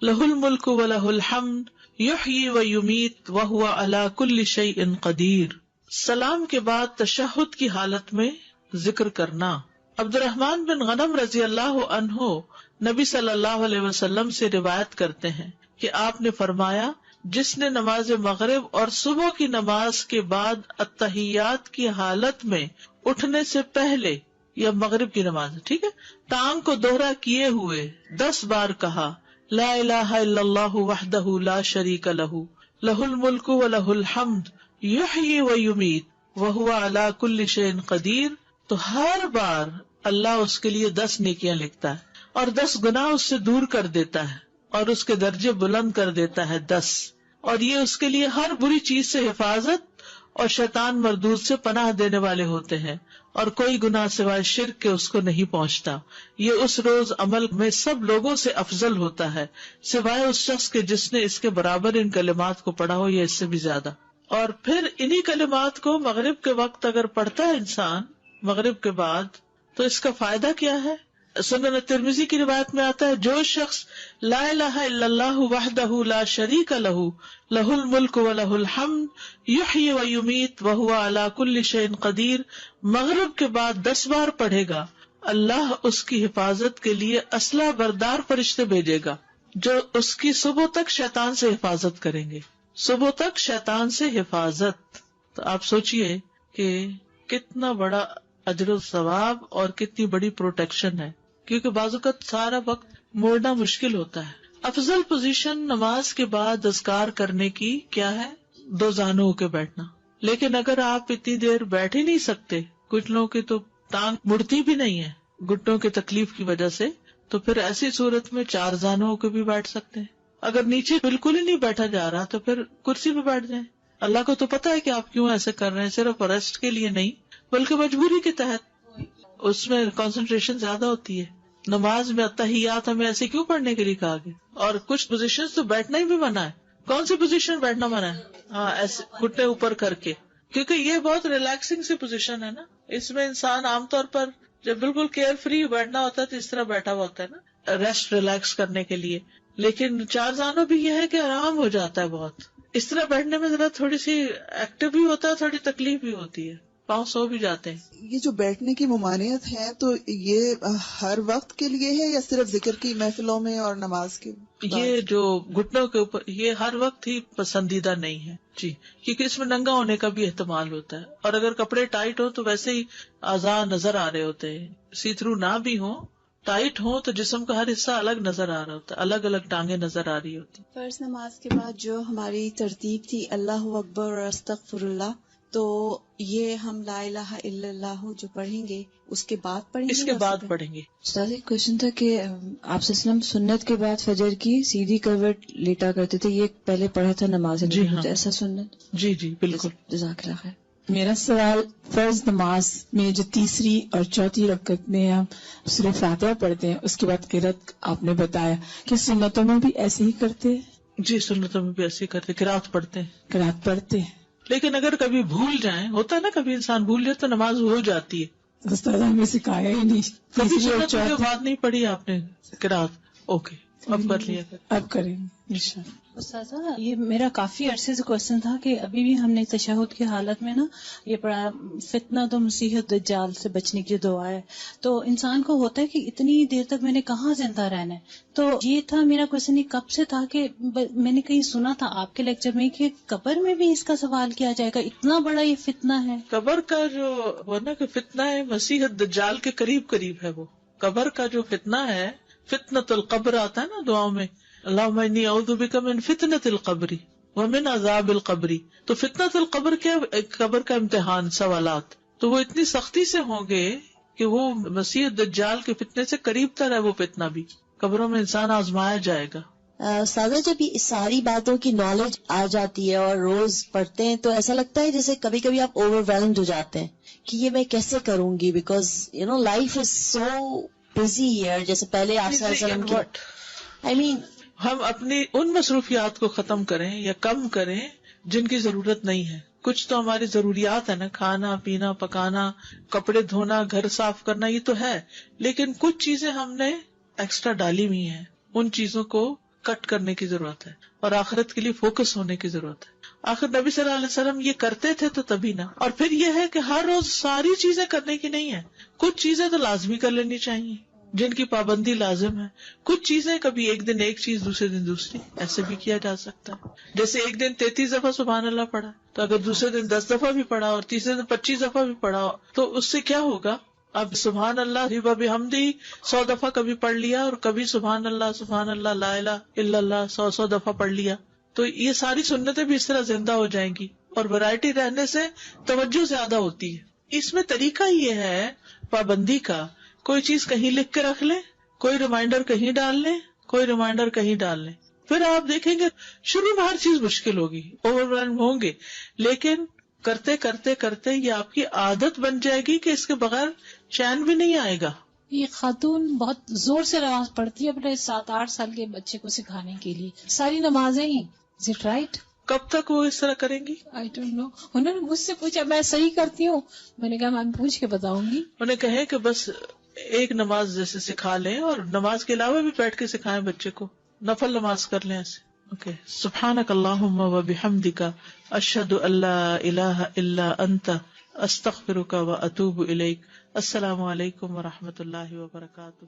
لہ الملک ولہ الحمد یحیی ویمیت وہو علی کل شیء قدیر۔ سلام کے بعد تشہد کی حالت میں ذکر کرنا۔ عبد الرحمن بن غنم رضی اللہ عنہ نبی صلی اللہ علیہ وسلم سے روایت کرتے ہیں کہ آپ نے فرمایا، جس نے نماز مغرب اور صبح کی نماز کے بعد التحیات کی حالت میں اٹھنے سے پہلے، یا مغرب کی نماز ٹھیک ہے، ٹانگ کو دوہرا کیے ہوئے 10 بار کہا لا الہ الا اللہ وحدہ لا شریک لہ لہ الملک ولہ الحمد یحیی ویمیت وہو علی کل شیء قدیر، تو ہر بار اللہ اس کے لیے 10 نیکیاں لکھتا ہے اور 10 گناہ اس سے دور کر دیتا ہے اور اس کے درجے بلند کر دیتا ہے 10، اور یہ اس کے لیے ہر بری چیز سے حفاظت اور شیطان مردود سے پناہ دینے والے ہوتے ہیں، اور کوئی گناہ سوائے شرک کے اس کو نہیں پہنچتا۔ یہ اس روز عمل میں سب لوگوں سے افضل ہوتا ہے سوائے اس شخص کے جس نے اس کے برابر ان کلمات کو پڑھا ہو یا اس سے بھی زیادہ۔ اور پھر انہی کلمات کو مغرب کے وقت اگر پڑھتا ہے انسان مغرب کے بعد، تو اس کا فائدہ کیا ہے؟ سنن ترمذی کی روایت میں آتا ہے، جو شخص لا الہ الا اللہ وحدہ لا شریک لہ لہ الملک ولہ الحمد یحیی ویمیت وہو علی کل شیء قدیر مغرب کے بعد 10 بار پڑھے گا، اللہ اس کی حفاظت کے لیے اسلحہ بردار فرشتے بھیجے گا جو اس کی صبح تک شیطان سے حفاظت کریں گے، صبح تک شیطان سے حفاظت۔ تو آپ سوچئے کہ کتنا بڑا اجر و ثواب اور کتنی بڑی پروٹیکشن ہے، کیونکہ بعض اوقات سارا وقت موڑنا مشکل ہوتا ہے۔ افضل پوزیشن نماز کے بعد اذکار کرنے کی کیا ہے؟ 2 زانوں کے بیٹھنا، لیکن اگر آپ اتنی دیر بیٹھ ہی نہیں سکتے، کچھ لوگوں کی تو ٹانگ مڑتی بھی نہیں ہے گھٹنوں کی تکلیف کی وجہ سے، تو پھر ایسی صورت میں 4 زانوں کے بھی بیٹھ سکتے ہیں۔ اگر نیچے بالکل ہی نہیں بیٹھا جا رہا تو پھر کرسی پہ بیٹھ جائیں۔ اللہ کو تو پتا ہے کہ آپ کیوں ایسے کر رہے ہیں، صرف ریسٹ کے لیے نہیں بلکہ مجبوری کے تحت، اس میں کنسنٹریشن زیادہ ہوتی ہے۔ نماز میں التحیات ہمیں ایسے کیوں پڑھنے کے لیے کہا گیا؟ اور کچھ پوزیشن تو بیٹھنا ہی بھی منع ہے۔ کون سی پوزیشن بیٹھنا منع ہے؟ ہاں، ایسے گھٹنے اوپر کر کے، کیونکہ یہ بہت ریلیکسنگ سی پوزیشن ہے نا، اس میں انسان عام طور پر جب بالکل کیئر فری بیٹھنا ہوتا ہے تو اس طرح بیٹھا ہوا ہوتا ہے نا، ریسٹ ریلیکس کرنے کے لیے۔ لیکن 4 زانوں بھی یہ ہے کہ آرام ہو جاتا ہے بہت، اس طرح بیٹھنے میں ذرا تھوڑی سی ایکٹیو بھی ہوتا ہے، تھوڑی تکلیف بھی ہوتی ہے، پاؤں سو بھی جاتے ہیں۔ یہ جو بیٹھنے کی ممانعت ہے تو یہ ہر وقت کے لیے ہے یا صرف ذکر کی محفلوں میں اور نماز کے؟ یہ جو گھٹنوں کے اوپر، یہ ہر وقت ہی پسندیدہ نہیں ہے جی، کیونکہ اس میں ننگا ہونے کا بھی احتمال ہوتا ہے، اور اگر کپڑے ٹائٹ ہو تو ویسے ہی اعضاء نظر آ رہے ہوتے ہیں، سی تھرو نہ بھی ہوں، ٹائٹ ہوں تو جسم کا ہر حصہ الگ نظر آ رہا ہوتا ہے، الگ الگ ٹانگیں نظر آ رہی ہوتی۔ فرض نماز کے بعد جو ہماری ترتیب تھی اللہ اکبر اور استغفر اللہ، تو یہ ہم لا الہ الا اللہ جو پڑھیں گے اس کے بعد پڑھیں گے؟ اس کے بعد پڑھیں گے۔ استاد ایک کوشچن تھا کہ آپ صلی اللہ علیہ وسلم سنت کے بعد فجر کی سیدھی کروٹ لیٹا کرتے تھے، یہ پہلے پڑھا تھا نماز جی ہاں، ایسا سنت؟ جی جی بالکل۔ جزاک اللہ خیر۔ میرا سوال، فرض نماز میں جو تیسری اور چوتھی رکعت میں ہم سورہ فاتحہ پڑھتے ہیں، اس کے بعد قرات آپ نے بتایا کہ سنتوں میں بھی ایسے ہی کرتے ہیں؟ جی سنتوں میں بھی ایسے ہی کرتے، قرات پڑھتے ہیں، قرات پڑھتے ہیں، لیکن اگر کبھی بھول جائیں، ہوتا ہے نا کبھی انسان بھول جائے تو نماز ہو جاتی ہے۔ استاد ہمیں سکھایا ہی نہیں، کبھی سنت کی بات نہیں پڑھی آپ نے قرات؟ اوکے، اب کر لیا، اب کریں گے انشاءاللہ۔ استاذہ یہ میرا کافی عرصے سے کوشچن تھا کہ ابھی بھی ہم نے تشہد کی حالت میں نا یہ پڑھا فتنہ تو مسیح دجال سے بچنے کی دعا ہے، تو انسان کو ہوتا ہے کہ اتنی دیر تک میں نے کہاں زندہ رہنا ہے، تو یہ تھا میرا کوشچن، کب سے تھا کہ میں نے کہیں سنا تھا آپ کے لیکچر میں کہ قبر میں بھی اس کا سوال کیا جائے گا، اتنا بڑا یہ فتنہ ہے۔ قبر کا جو ورنہ کہ فتنہ ہے مسیح دجال کے قریب قریب ہے، وہ قبر کا جو فتنہ ہے، فتنۃ القبر آتا ہے نا دعاؤں میں، اللہم انی اعوذ بک من فتنۃ القبر ومن عذاب القبر. تو فتنۃ القبر کیا؟ قبر کا امتحان، سوالات. تو وہ اتنی سختی سے ہوں گے کہ وہ مسیح دجال کے فتنے سے قریب تر ہے. وہ فتنہ بھی قبروں میں انسان آزمایا جائے گا. سادہ جب یہ ساری باتوں کی نالج آ جاتی ہے اور روز پڑھتے ہیں تو ایسا لگتا ہے جیسے کبھی کبھی آپ اوور ویلمڈ ہو جاتے ہیں کہ یہ میں کیسے کروں گی، because life is so busy here. جیسے پہلے آپ صلی اللہ علیہ وسلم کی ہم اپنی ان مصروفیات کو ختم کریں یا کم کریں جن کی ضرورت نہیں ہے. کچھ تو ہماری ضروریات ہے نا، کھانا پینا پکانا، کپڑے دھونا، گھر صاف کرنا، یہ تو ہے. لیکن کچھ چیزیں ہم نے ایکسٹرا ڈالی ہوئی ہیں، ان چیزوں کو کٹ کرنے کی ضرورت ہے اور آخرت کے لیے فوکس ہونے کی ضرورت ہے. آخر نبی صلی اللہ علیہ وسلم یہ کرتے تھے تو تبھی نہ. اور پھر یہ ہے کہ ہر روز ساری چیزیں کرنے کی نہیں ہے، کچھ چیزیں تو لازمی کر لینی چاہیے جن کی پابندی لازم ہے. کچھ چیزیں کبھی ایک دن ایک چیز دوسرے دن دوسری، ایسے بھی کیا جا سکتا ہے. جیسے ایک دن 33 دفعہ سبحان اللہ پڑھا تو اگر دوسرے دن 10 دفعہ بھی پڑھا اور تیسرے دن 25 دفعہ بھی پڑھا تو اس سے کیا ہوگا؟ اب سبحان اللہ بحمدی 100 دفعہ کبھی پڑھ لیا اور کبھی سبحان اللہ لا الہ الا اللہ 100 دفعہ پڑھ لیا تو یہ ساری سنتیں بھی اس طرح زندہ ہو جائیں گی. اور ورائٹی رہنے سے توجہ زیادہ ہوتی ہے. اس میں طریقہ یہ ہے پابندی کا، کوئی چیز کہیں لکھ کے رکھ لیں، کوئی ریمائنڈر کہیں ڈال لیں، کوئی ریمائنڈر کہیں ڈال لیں. پھر آپ دیکھیں گے شروع میں ہر چیز مشکل ہوگی، اوور ویلم ہوں گے، لیکن کرتے کرتے کرتے یہ آپ کی عادت بن جائے گی کہ اس کے بغیر چین بھی نہیں آئے گا. یہ خاتون بہت زور سے نماز پڑھتی ہے اپنے 7-8 سال کے بچے کو سکھانے کے لیے، ساری نمازیں ہی. Is it right? کب تک وہ اس طرح کریں گی؟ I don't know. انہوں نے مجھ سے پوچھا میں صحیح کرتی ہوں، میں نے کہا میں پوچھ کے بتاؤں گی. انہیں کہے کہ بس ایک نماز جیسے سکھا لیں اور نماز کے علاوہ بھی بیٹھ کے سکھائیں بچے کو، نفل نماز کر لیں ایسے. اوکے. سبحانک اللہم و بحمدک اشہد ان لا الہ الا انت استغفرک و اتوب الیک. السلام علیکم و رحمۃ اللہ وبرکاتہ.